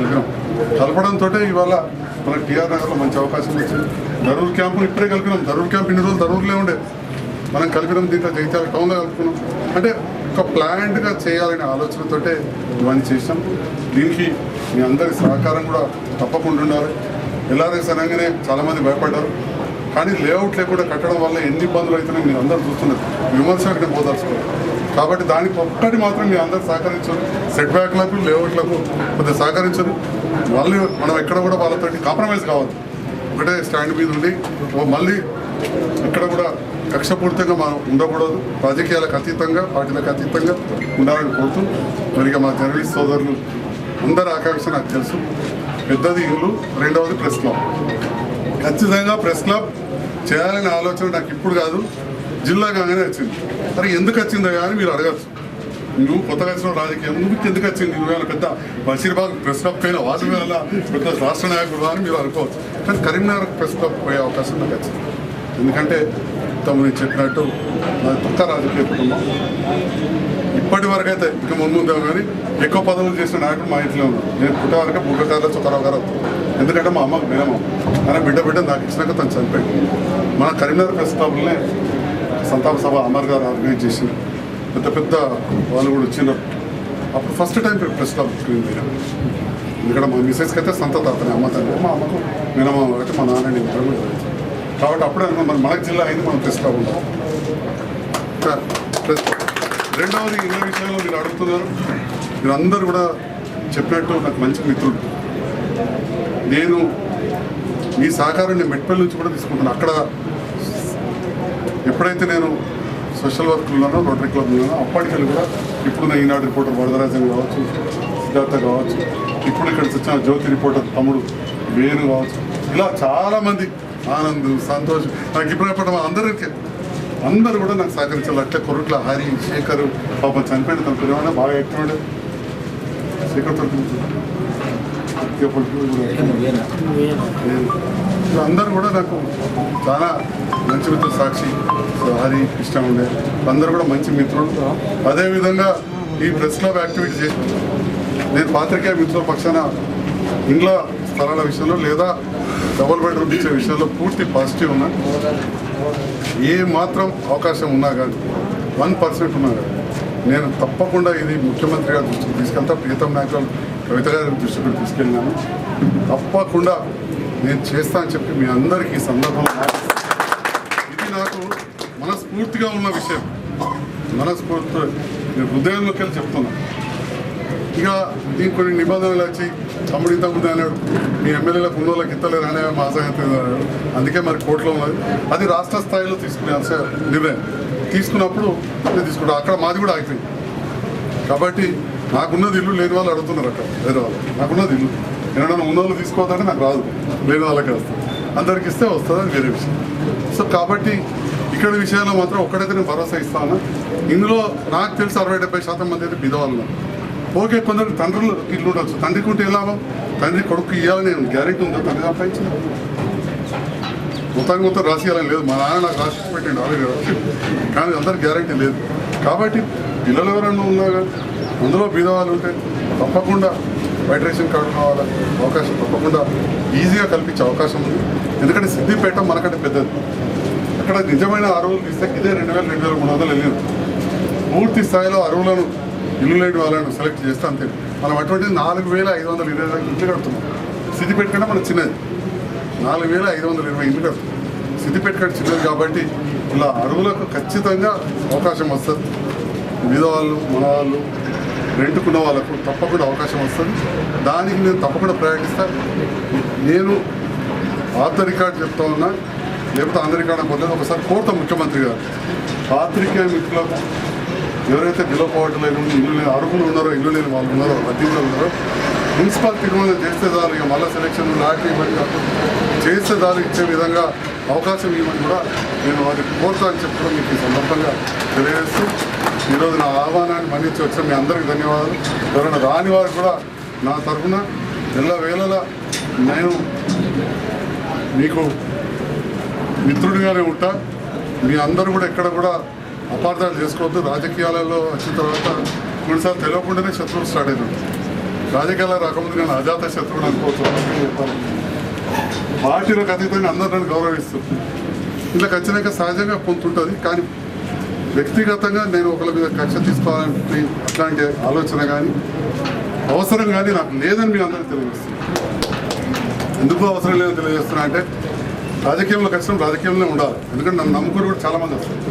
కలపడంతో ఇవాళ మనకు టీఆర్ నగర్లో మంచి అవకాశం వచ్చింది. దరూర్ క్యాంపును ఇప్పుడే కలిపినాం. దరూర్ క్యాంప్ ఇన్ని రోజులు దరూర్లే ఉండే, మనం కలిపినాం. దీంట్లో జగిత్యాల టౌన్లో కలుపుకున్నాం. అంటే ఒక ప్లాన్డ్గా చేయాలనే ఆలోచనతోటే ఇవన్నీ చేసాం. దీనికి మీ అందరి సహకారం కూడా తప్పకుండా ఉండాలి. ఎల్ఆర్ఎస్ అనగానే చాలామంది భయపడ్డారు, కానీ లేఅవుట్ లేకుండా కట్టడం వల్ల ఎన్ని ఇబ్బందులు అవుతున్నాయి మీరు అందరూ చూస్తున్నారు. విమర్శకు పోదాల్చుకోవాలి. కాబట్టి దానికి ఒక్కటి మాత్రం మీరు అందరూ సహకరించారు. సెట్ బ్యాక్లకు, లేఅవుట్లకు కొద్దిగా సహకరించారు. వాళ్ళు మనం ఎక్కడ కూడా వాళ్ళతో కాంప్రమైజ్ కావాలి. ఒకటే స్టాండ్ మీద ఉండి మళ్ళీ ఎక్కడ కూడా కక్షపూరితంగా మనం ఉండకూడదు. రాజకీయాలకు అతీతంగా, పార్టీలకు అతీతంగా ఉండాలని కోరుతూ, మరిగా మా జర్నలిస్ట్ సోదరులు అందరి ఆకాంక్ష నాకు తెలుసు. పెద్దది ఇల్లు, రెండవది ప్రెస్ క్లబ్. ఖచ్చితంగా ప్రెస్ క్లబ్ చేయాలనే ఆలోచన నాకు ఇప్పుడు కాదు, జిల్లా కాగానే వచ్చింది. మరి ఎందుకు వచ్చిందో కానీ మీరు అడగచ్చు. నువ్వు కొత్తగా వచ్చిన రాజకీయం నువ్వు ఎందుకు వచ్చింది, నువ్వేమైనా పెద్ద బషీర్బాగ్ ప్రెస్ క్లబ్ పైన వాటి వేళ పెద్ద రాష్ట్ర నాయకుడు అని మీరు అనుకోవచ్చు. కానీ కరీంనగర్ ప్రెస్ క్లబ్ పోయే అవకాశం నాకు వచ్చింది. ఎందుకంటే తమని చెప్పినట్టు నాది పక్క రాజకీయ కుటుంబం. ఇప్పటి వరకు అయితే ఇక ముందు కానీ ఎక్కువ పదవులు చేసిన నాయకుడు మా ఇంట్లో ఉన్నాడు. నేను పుట్టేవరకే బుగ్గకారులో చుక్కరావు గారు ఎందుకంటే మా అమ్మకు మేనమ్మ ఆయన బిడ్డ నాకు ఇచ్చినాక తను చనిపోయింది. మన కరీంనగర్ ప్రెస్ క్లబ్లోనే సంతాప సభ అమర్ గారు ఆర్గనైజ్ చేసి పెద్ద వాళ్ళు కూడా వచ్చినారు. అప్పుడు first time press club screen మీద. ఎందుకంటే మా మిస్సెస్కి అయితే సంతత అతని అమ్మ తండ్రి, మా అమ్మకు మేనమ్మ కాబట్టి మా నాన్న ఇద్దరు కూడా. కాబట్టి అప్పుడే మరి మనకు జిల్లా అయింది, మనం ప్రెస్ క్లబ్ ఉంటాం. ప్రెస్ క్లబ్ రెండవది ఇళ్ళ విషయంలో మీరు అడుగుతున్నారు. మీరు అందరూ కూడా చెప్పినట్టు నాకు మంచి మిత్రుడు. నేను మీ సహకారాన్ని మెట్పల్లి నుంచి కూడా తీసుకుంటున్నాను. అక్కడ ఎప్పుడైతే నేను సోషల్ వర్క్ ఉన్నానో, రోటరీ క్లబ్ ఉన్నానో, అప్పటికెళ్ళి కూడా ఇప్పుడున్న ఈనాడు రిపోర్టర్ వరదరాజన్ కావచ్చు, సిద్ధార్థ కావచ్చు, ఇప్పుడు ఇక్కడ వచ్చిన జ్యోతి రిపోర్టర్ తమ్ముడు వేణు కావచ్చు, ఇలా చాలామంది, ఆనంద్, సంతోష్, నాకు ఇప్పుడు చెప్పడం అందరూ కూడా నాకు సహకరించాలి. అట్లే కొరుట్ల హరి, శేఖర్ పాపం చనిపోయిన తన పిల్లవాడే బాగా ఎక్కువ ఉండే శేఖర్ తరపు అందరూ కూడా నాకు చాలా మంచి మిత్రులు. సాక్షి, హరి, ఇష్టం ఉండే అందరూ కూడా మంచి మిత్రులు. అదేవిధంగా ఈ ప్రెస్ క్లబ్ యాక్టివిటీ చేసి నేను పాత్రికేయ మిత్రుల పక్షాన ఇండ్ల స్థలాల విషయంలో లేదా డబుల్ బెడ్రూమ్ ఇచ్చే విషయంలో పూర్తి పాజిటివ్ ఉన్నా. ఏ మాత్రం అవకాశం ఉన్నా కానీ 1% ఉన్నా కానీ నేను తప్పకుండా ఇది ముఖ్యమంత్రి గారి దృష్టికి తీసుకెళ్తా. ప్రీతం నాయకులు కవిత గారి దృష్టికి తీసుకెళ్ళినాను. తప్పకుండా నేను చేస్తా అని చెప్పి మీ అందరికీ ఈ సందర్భంలో ఇది నాకు మనస్ఫూర్తిగా ఉన్న విషయం. మనస్ఫూర్తి నేను హృదయంలోకి వెళ్ళి చెప్తున్నాను. ఇక దీనికి కొన్ని నిబంధనలు వచ్చి తమ్ముడు ఇంత ముందు అన్నాడు, మీ ఎమ్మెల్యేలకు ఉన్న వాళ్ళకి ఇస్తలేరు అనే మా అసహ్యత అన్నాడు. అందుకే మరి కోర్టులో ఉన్నది. అది రాష్ట్ర స్థాయిలో తీసుకునే నిర్ణయం తీసుకున్నప్పుడు నేను తీసుకుంటాను. అక్కడ మాది కూడా ఆగిపోయింది. కాబట్టి నాకున్నది ఇల్లు లేని వాళ్ళు అడుగుతున్నారు అక్కడ వేరే వాళ్ళు. నాకున్నది ఇల్లు ఏమైనా ఉన్న వాళ్ళు తీసుకోవద్దంటే నాకు రాదు, లేని వాళ్ళకి వస్తుంది. అందరికి ఇస్తే వస్తుంది, అది వేరే విషయం. సో కాబట్టి ఇక్కడ విషయాల్లో మాత్రం ఒక్కడైతే నేను భరోసా ఇస్తాను. ఇందులో నాకు తెలిసి 60-70% మంది అయితే బిధవాళ్ళు. ఓకే, కొందరు తండ్రులు ఇల్లు ఉండొచ్చు. తండ్రికి ఉంటే ఎలా తండ్రి కొడుకు ఇవ్వాలని గ్యారెంటీ ఉందో తండ్రి సంపాదించిన మొత్తం రాసి ఇవ్వాలని లేదు. మా నాన్న నాకు రాసి పెట్టండి ఆల్రెడీ రాసి, కానీ అందరికి గ్యారెంటీ లేదు. కాబట్టి పిల్లలు ఎవరైనా ఉన్నా కానీ అందులో బీదవాళ్ళు ఉంటే తప్పకుండా వైట్ రేషన్ కార్డు కావాలా అవకాశం తప్పకుండా ఈజీగా కల్పించే అవకాశం ఉంది. ఎందుకంటే సిద్దిపేట మనకంటే పెద్దది. అక్కడ నిజమైన అరువులు తీస్తే ఇదే 2,000-2,300 వెళ్ళింది. పూర్తి స్థాయిలో అరువులను ఇల్లు లేని వాళ్ళను సెలెక్ట్ చేస్తే అంతే. మనం అటువంటి 4,520 ఇంట్లు కడుతున్నాం. సిద్దిపేట కంటే మన చిన్నది 4,520 ఇంట్లు కడుతున్నాం. సిద్దిపేట కంటే చిన్నది కాబట్టి ఇలా అరువులకు ఖచ్చితంగా అవకాశం వస్తుంది. బీదవాళ్ళు మనవాళ్ళు రెంట్కున్న వాళ్ళకు తప్పకుండా అవకాశం వస్తుంది. దానికి నేను తప్పకుండా ప్రయాణిస్తాను. నేను ఆఫ్ ద రికార్డ్ చెప్తా ఉన్నా, లేకపోతే ఆన్ ద రికార్డ్ అనుకోలేదు. ఒకసారి కోరుతాం ముఖ్యమంత్రి గారు పాత్రికేయ మిత్రులకు ఎవరైతే బిలో పోవటం లేదు, ఇల్లు లేని అర్హులు ఉన్నారో, ఇల్లు లేని వాళ్ళు ఉన్నారో, అతిథులు ఉన్నారో, మున్సిపల్ తీర్మానం చేస్తే దాని ఇక మళ్ళీ సెలక్షన్ లాటరీ ఇవ్వని కాకుండా చేస్తే దాని ఇచ్చే విధంగా అవకాశం ఇవ్వని కూడా నేను వారికి కోరుతా అని చెప్పడం మీకు ఈ సందర్భంగా తెలియజేస్తూ ఈరోజు నా ఆహ్వానాన్ని మన్నించి వచ్చిన మీ అందరికీ ధన్యవాదాలు. ఎవరైనా రాని వారు కూడా నా తరఫున ఎల్లవేళలా నేను మీకు మిత్రుడిగానే ఉంటా. మీ అందరూ కూడా ఎక్కడ కూడా అపార్థాలు చేసుకోవద్దు. రాజకీయాలలో వచ్చిన తర్వాత కొన్నిసార్లు తెలియకుండానే శత్రువులు స్టార్ట్ అవుతుంది. రాజకీయాలు రాకముందు నేను అజాత శత్రువులు అనుకోవచ్చు. పార్టీలకు అతీతంగా అందరూ గౌరవిస్తుంది. ఇలా ఖచ్చితంగా సహజంగా పొందుతుంటుంది. కానీ వ్యక్తిగతంగా నేను ఒకరి మీద కక్ష తీసుకోవాలని అట్లాంటి ఆలోచన కానీ అవసరం కానీ నాకు లేదని మీ అందరికీ తెలియజేస్తుంది. ఎందుకు అవసరం లేదని తెలియజేస్తున్నా అంటే రాజకీయంలో ఖచ్చితంగా రాజకీయంలో ఉండాలి. ఎందుకంటే నన్ను నమ్ముకుని కూడా చాలామంది వస్తారు.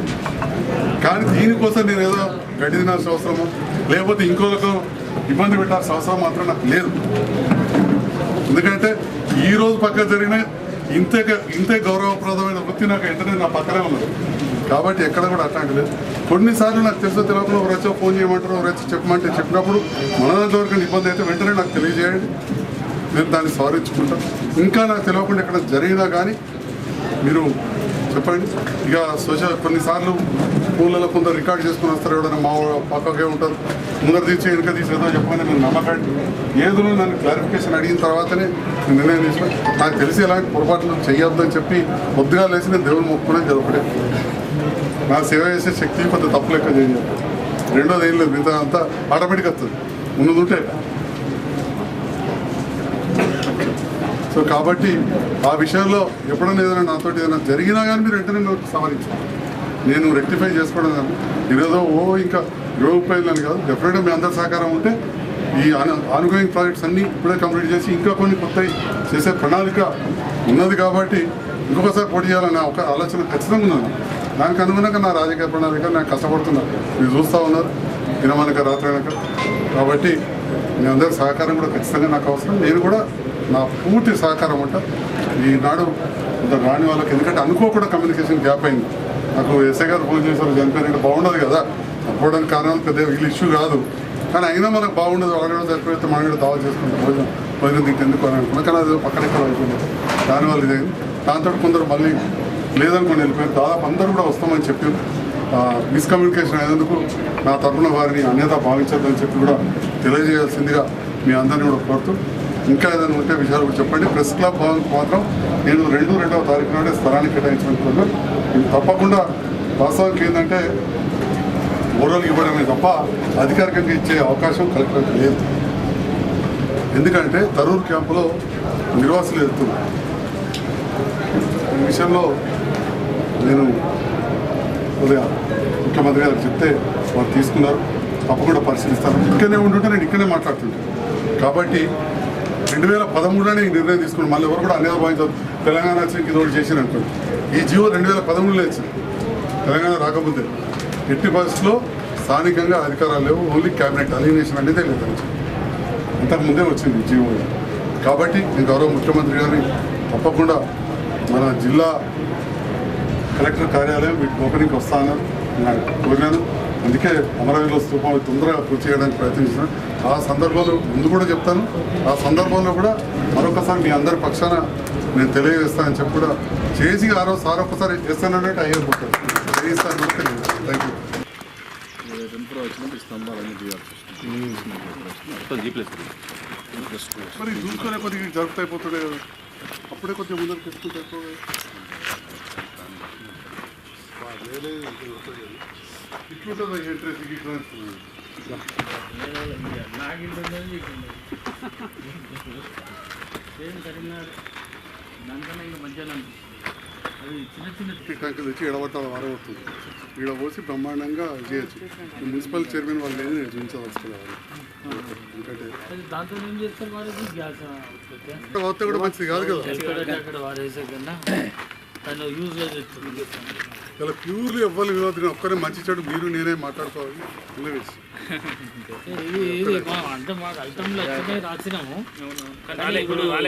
కానీ దీనికోసం నేను ఏదో గడ్డి తినాల్సిన అవసరమో లేకపోతే ఇంకొకరికి ఇబ్బంది పెట్టాల్సిన అవసరం మాత్రం నాకు లేదు. ఎందుకంటే ఈరోజు పక్కన జరిగిన ఇంతే గౌరవప్రదమైన వృత్తి నాకు వెంటనే నా పక్కనే ఉన్నది. కాబట్టి ఎక్కడ కూడా అట్లాంటి లేదు. కొన్నిసార్లు నాకు తెలుసో తెలియకుండా ఒక వచ్చి ఫోన్ చేయమంటారు, ఒక వచ్చి చెప్పమంటే చెప్పినప్పుడు మన దాంట్లో వరకు ఇబ్బంది అయితే వెంటనే నాకు తెలియజేయండి. నేను దాన్ని సవరించుకుంటాను. ఇంకా నాకు తెలియకుండా ఎక్కడ జరిగినా కానీ మీరు చెప్పండి. ఇక కొన్నిసార్లు ఫోన్లలో కొందరు రికార్డ్ చేసుకుని వస్తారు. ఎవరైనా మా పక్కకే ఉంటారు, ముందర తీసి వెనుక తీసేదో చెప్పమని నేను నమ్మకండి. ఏదో నన్ను క్లారిఫికేషన్ అడిగిన తర్వాతనే నేను నిర్ణయం తీసుకుని నాకు తెలిసి ఎలాంటి పొరపాట్లు చేయొద్దని చెప్పి పొద్దుగా లేచి నేను దేవుడు మొక్కుకునే జరపడే నా సేవ చేసే శక్తి కొంత తప్పు లెక్క చేయాలి. రెండోది ఏం లేదు, మిగతా అంతా ఆటోమేటిక్ వస్తుంది ముందుంటే. సో కాబట్టి ఆ విషయంలో ఎప్పుడైనా ఏదైనా నాతో ఏదైనా జరిగినా కానీ మీరు వెంటనే నాకు సవరించాలి. నేను రెక్టిఫై చేసుకోవడం కానీ ఈరోజు ఇంకా రూపాయలు అని కాదు. డెఫినెట్గా మీ అందరి సహకారం ఉంటే ఈ ఆన్గోయింగ్ ప్రాజెక్ట్స్ అన్నీ ఇప్పుడే కంప్లీట్ చేసి ఇంకా కొన్ని కొత్తవి చేసే ప్రణాళిక ఉన్నది. కాబట్టి ఇంకొకసారి పోటీ చేయాలనే ఒక ఆలోచన ఖచ్చితంగా ఉన్నాను. దానికి అనుగుణంగా నా రాజకీయ ప్రణాళిక నేను కష్టపడుతున్నాను. మీరు చూస్తూ ఉన్నారు దినమానక రాత్రి వెనక. కాబట్టి మీ అందరి సహకారం కూడా ఖచ్చితంగా నాకు అవసరం. నేను కూడా నా పూర్తి సహకారం ఉంటా. ఈనాడు రాని వాళ్ళకి ఎందుకంటే అనుకోకుండా కమ్యూనికేషన్ గ్యాప్ అయింది. నాకు ఎస్ఐ గారు ఫోన్ చేశారు, చనిపోయినట్టు బాగుండదు కదా. అప్పుకోవడానికి కారణాలు పెద్ద వీళ్ళు ఇష్యూ కాదు. కానీ అయినా మనకు బాగుండదు. వాళ్ళ చనిపోతే మనం కూడా దావా చేసుకుంటాం, భోజనం తింటే ఎందుకు అని అనుకున్నాను. కానీ అది పక్కన ఎక్కడ అయిపోయింది. దానివల్ల ఇదైంది. దాంతో కొందరు మళ్ళీ లేదనుకోండి వెళ్ళిపోయారు. దాదాపు అందరూ కూడా వస్తామని చెప్పారు. మిస్కమ్యూనికేషన్ అయినందుకు నా తరఫున వారిని అన్యత భావించద్దని చెప్పి కూడా తెలియజేయాల్సిందిగా మీ అందరినీ కూడా కోరుతూ, ఇంకా ఏదైనా ఉంటే విషయాలు కూడా చెప్పండి. ప్రెస్ క్లబ్ భవన్కి మాత్రం నేను 2వ తారీఖు నాడే స్థలాన్ని కేటాయించినట్టుగా తప్పకుండా. వాస్తవానికి ఏంటంటే ఓరల్కి ఇవ్వడమే తప్ప అధికారికంగా ఇచ్చే అవకాశం కలెక్టర్కి లేదు. ఎందుకంటే తరూరు క్యాంపులో నిర్వాసులు వెళ్తున్నారు. ఈ విషయంలో నేను ఉదయం ముఖ్యమంత్రి గారికి చెప్తే వారు తీసుకున్నారు. తప్పకుండా పరిశీలిస్తాను. ఇక్కడనే ఉంటుంటే నేను ఇక్కడనే మాట్లాడుతుంటాను. కాబట్టి 2013లోనే ఈ నిర్ణయం తీసుకున్నాను. మళ్ళీ ఎవరు కూడా అనేది భావించదు తెలంగాణ వచ్చి ఇది ఒకటి చేసిన అనుకోండి. ఈ జీవో 2013లో వచ్చింది, తెలంగాణ రాకముందే. ఎట్టి పరిస్థితుల్లో స్థానికంగా అధికారాలు లేవు, ఓన్లీ క్యాబినెట్ అలినేషన్ అనేది లేదు, ఇంతకుముందే వచ్చింది ఈ జీవో. కాబట్టి నేను గౌరవ ముఖ్యమంత్రి గారిని తప్పకుండా మన జిల్లా కలెక్టర్ కార్యాలయం వీటి ఓపెనింగ్కి వస్తానని నేను కోరినాను. అందుకే అమరావతిలో స్థూపం తొందరగా పూర్తి చేయడానికి ప్రయత్నించిన. ఆ సందర్భంలో ముందు కూడా చెప్తాను, ఆ సందర్భంలో కూడా మరొకసారి మీ అందరి పక్షాన నేను తెలియజేస్తానని చెప్పి కూడా చేసి ఆ రోజు సార్ ఒక్కసారి చేస్తానంటే అయ్యేపోతాను చేయిస్తాను. Thank you. మరి చూసుకునే కొద్దిగా జరుగుతాయిపోతుండే కదా, అప్పుడే కొద్దిగా ముందరికి తెచ్చుకుంటే ఇట్లుంటుంది ఎంట్రెన్స్ ఇట్లా. ట్యాంకులు తెచ్చి ఎడబట్టాలి, వారవుతుంది. ఈడ పోసి బ్రహ్మాండంగా చేయొచ్చు. మున్సిపల్ చైర్మన్ వాళ్ళు లేదు, నేను చూపించదలుచుకోవాలి. ఎందుకంటే వస్తే కూడా మంచిది కాదు కదా. ఇలా ప్యూర్లీ ఎవ్వరు వినోదం ఒక్కరే మంచి చెడు మీరు నేనే మాట్లాడుకోవాలి.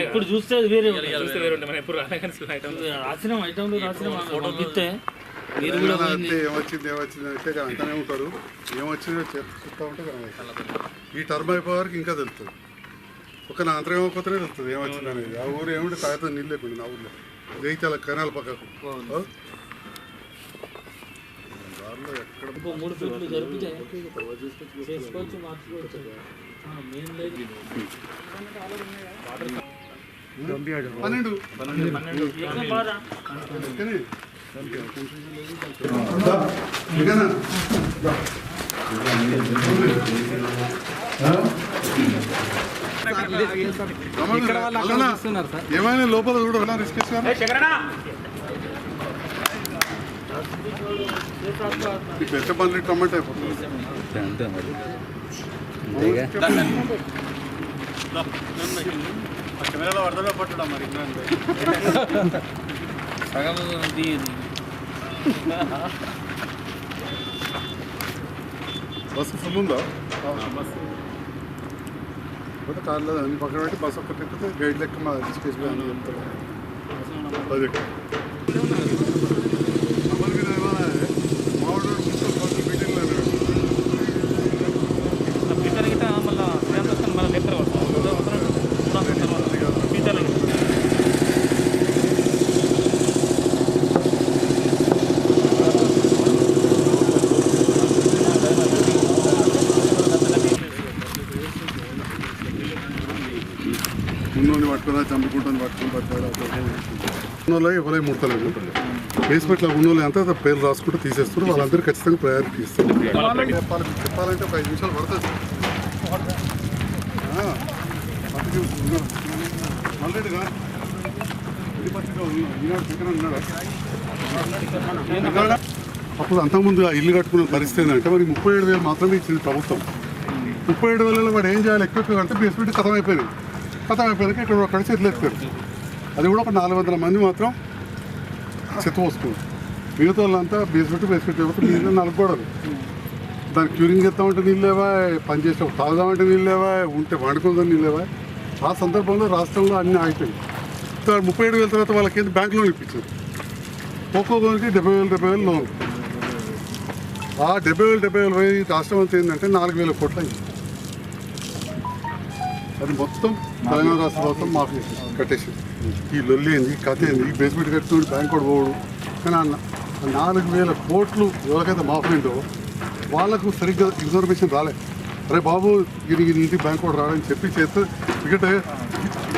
ఇప్పుడు చూస్తే వేరే రాసినాం ఐటమ్ పంపిస్తే ఏమొచ్చింది అంటే అంటూనే ఉంటారు. ఏమొచ్చిందో చెప్తా ఉంటే ఈ టర్మ్ అయిపోయే వరకు ఇంకా తెలుస్తుంది. ఒక నా అంతరం ఏమైపోతేనే తెలుస్తుంది ఏమొచ్చింది అనేది. ఆ ఊరు ఏమిటి కాగితం నీళ్ళు లేకుండా నా ఊళ్ళో జైత్యాల కెనాల్ పక్కకు ఎక్కడ 3 ఫీట్లు జరిపితే చేసుకోవచ్చు, మార్చుకోవచ్చు. పన్నెండు ఏమైనా లోపల కూడా రిస్క్ పెద్ద పనులు టమాటా అయిపోతుంది. కెమెరాలో అర్థమే పట్టడం మరి బస్సు ఫుల్ ఉందా? కార్లో అన్ని పక్కన పెట్టి బస్సు ఒక్కటి ఎక్కితే గైడ్ లెక్క మా రిజిస్ట్రేషన్ అని చెప్తారు. అది ఉన్నోని పట్టుకున్నా చంపుకుంటాను పట్టుకుని ఎవరైనా ముడతలేదు. బేస్మెంట్లో ఉన్నోళ్ళు అంతా పేర్లు రాసుకుంటూ తీసేస్తారు. వాళ్ళందరూ ఖచ్చితంగా ప్రయారిటీ ఇస్తారు. చెప్పాలంటే ఒక 5 నిమిషాలు పడుతుంది. ఆల్రెడీ ఉన్నాడు. అప్పుడు అంతకుముందు ఆ ఇల్లు కట్టుకున్న పరిస్థితి ఏంటంటే మరి 37,000 మాత్రమే ఇచ్చింది ప్రభుత్వం. 37,000 వాడు ఏం చేయాలి? ఎక్కువ అంటే బేస్మెంట్ కథం అయిపోయినాక ఇక్కడ అక్కడ చెట్లు ఎత్తారు. అది కూడా ఒక 400 మంది మాత్రం చెత్త పోసుకున్నారు. మిగతా వాళ్ళంతా బేస్మెంట్ కాబట్టి నీళ్ళు నలుపుకోవడం. దానికి క్యూరింగ్ ఎత్తామంటే నీళ్ళు లేవా, పని చేసేటప్పుడు తాగుదామంటే నీళ్ళు లేవా, ఉంటే వండుకుందాం నీళ్ళు లేవా. ఆ సందర్భంలో రాష్ట్రంలో అన్నీ ఆగిపోయింది. 37,000 తర్వాత వాళ్ళకి ఏంటి బ్యాంక్ లోన్ ఇప్పించారు. ఒక్కొక్కరికి 70,000 లోన్. ఆ 70,000 పోయి రాష్ట్రం అంతా ఏంటంటే 4,000 కోట్లు అయింది. అది మొత్తం తెలంగాణ రాష్ట్ర ప్రభుత్వం మాఫీ కట్టేసి ఈ లొల్లి ఏంది, కథ ఏంది, బేస్మెంట్ కట్టుకుని బ్యాంక్ కూడా పోవడు. కానీ 4,000 కోట్లు ఎవరికైతే మాఫీ ఉందో వాళ్ళకు సరిగ్గా ఇన్ఫర్మేషన్ రాలే. అరే బాబు ఇది ఇంటికి బ్యాంక్ కూడా రాడని చెప్పి చేస్తే ఎందుకంటే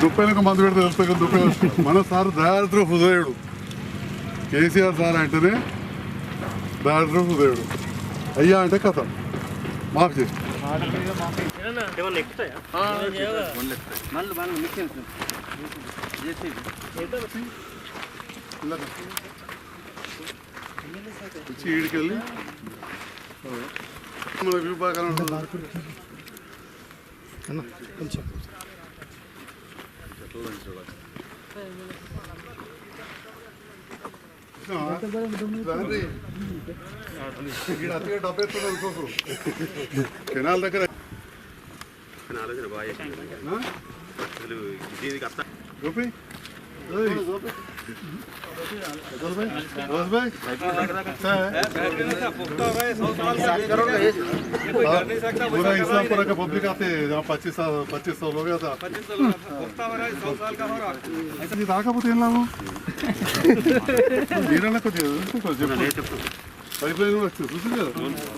రూపాయలకు మందు పెడితే తెలుస్తుంది కదా. రూపాయలు మన సార్ దయాద్ర హృదయుడు కేసీఆర్ సార్ అంటేనే దయాద్ర హృదయుడు. అయ్యా అంటే కథ మాఫీ చేసి వచ్చి ఈడికెళ్ళి మన వ్యూ బాగా కెనాల్ దగ్గర ఆలోచన బాగా చేసింది. అసలు దీనికి అర్థం గోపి पूरा इस्लामपुर का पब्लिक आते हैं जहाँ 2500 लोग आता రాకపోతే ఏం లాభం నీళ్ళకు చెప్పు పైప్ లైన్ కూడా వచ్చింది చూసింది కదా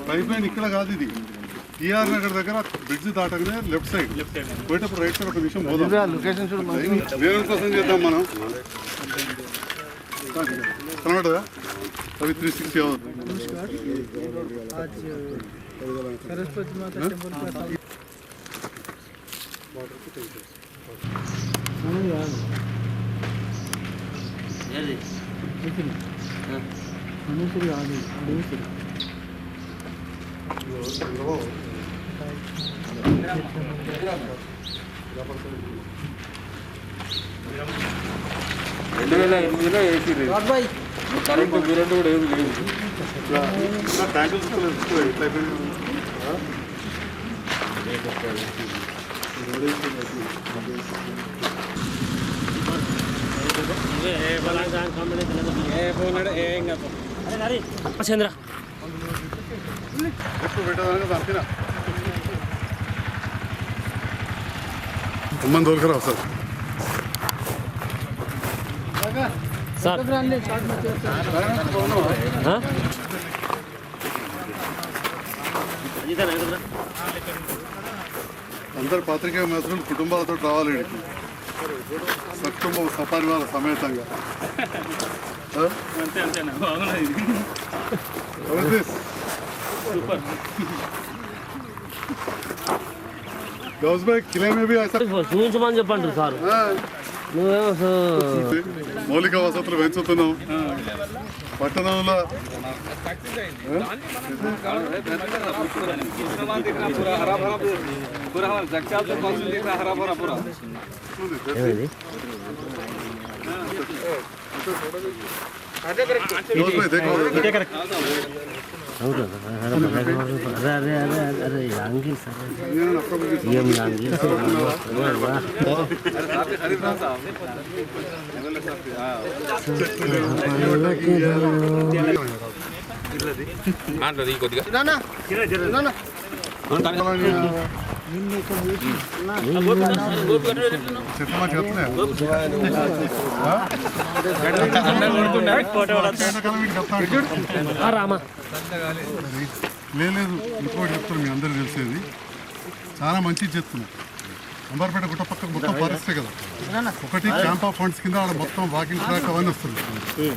పైప్ లైన్ ఇక్కడ కాదు ఇది టీఆర్ నగర్ దగ్గర బ్రిడ్జ్ దాటగానే లెఫ్ట్ సైడ్ పోయేటప్పుడు రైట్ సైడ్ ఒక నిమిషం పోదాం దేవుని కోసం చేద్దాం మనం కనబడదా అవి 360 అవుతుంది కరెంటు గిరెంటు కూడా ఏమి లేదు. చంద్ర అమ్మని తోలుకురావు సార్ అందరు పాత్రికేయ మిత్రులు కుటుంబాలతో రావాలి వీడికి సకుటుంబం సపరివార సమేతంగా కిలో में भी ऐसा చూపించమని చెప్పండి సార్ నువ్వేమో మౌలిక వసతులు పెంచుతున్నాం పట్టణంలో లేదు ఇంకోటి చెప్తాను మీ అందరూ తెలిసేది చాలా మంచిది చెప్తున్నా అంబర్పేట గుట్ట పక్కన మొత్తం ఫారెస్టే కదా ఒకటి క్యాంప్ ఆఫ్ ఫండ్స్ కింద ఆడ మొత్తం వాకింగ్ ట్రాక్ అవన్నీ వస్తుంది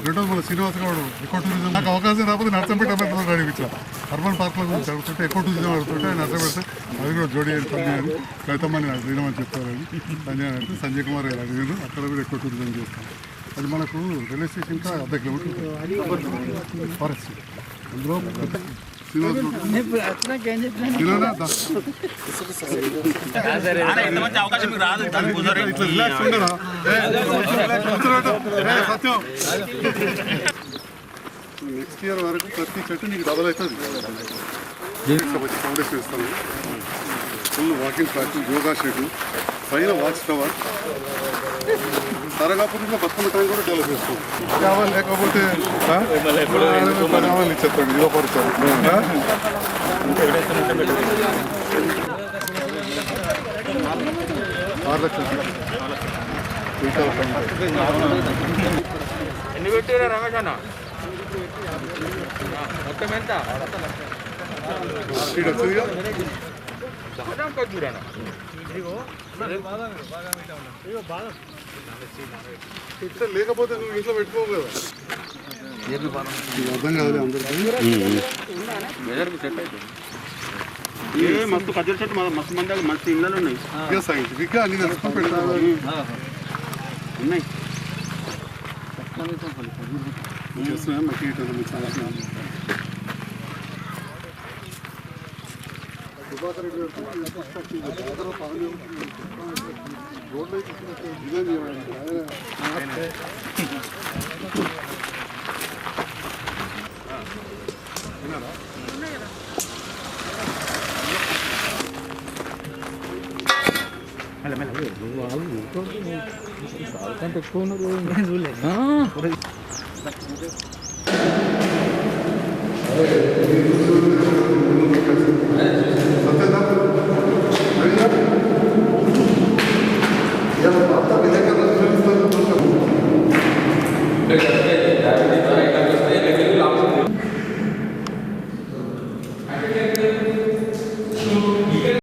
రెండోది మన శ్రీనివాస గౌడ్ ఎకో టూరిజం నాకు అవకాశం రాకపోతే నర్సంపేట అభ్యర్థులు అడిగించా అర్బన్ పార్క్లో గురించి అడుగుతుంటే ఎకో టూరిజం అడుగుతుంటే నర్సంపేట అది కూడా జోడి సంజయ్ అని కవితమ్మని దినమని చెప్తారని సంజయ్ అంటే సంజయ్ కుమార్ గారు అడిగారు అక్కడ కూడా ఎకో టూరిజం చేస్తాను అది మనకు రైల్వే స్టేషన్ ఇంకా 50 కిలోమీటర్లు ఫారెస్ట్ అందులో నెక్స్ట్ ఇయర్ వరకు ప్రతి చెట్టు నీకు డబల్ అవుతుంది ఫౌండేషన్ ఇస్తాను full walking track yoga shed పైన వాచ్ టవర్ తరగాపురంలో బతుకమ్మ టైం కూడా డెవలప్ చేస్తాం కావాలి లేకపోతే కావాలి ఇచ్చేస్తాడు ఇదో పడతారు 6 లక్షలు ఎన్ని పెట్టారా రమేష్ అన్న మొత్తం ఎంత చూడనా ఇట్లా లేకపోతే నువ్వు ఇంట్లో పెట్టుకోవు కదా అర్థం కాదు అందరికీ సెట్ అవుతుంది మస్తు ఖర్జూర చెట్టు మస్తు మంది మస్తు ఇళ్ళలో ఉన్నాయి సైంటిఫిక్గా అన్ని నడుచుకుని పెడతాను ఉన్నాయి చేస్తున్నాయి మట్టి చాలా సుధాకర్ రెడ్డి గారు ఇన్ఫ్రాస్ట్రక్చర్ బాగా పనులు రోడ్లు ఇదే చేయాలి. విన్నారా? ఎక్కువ ఉన్నారు.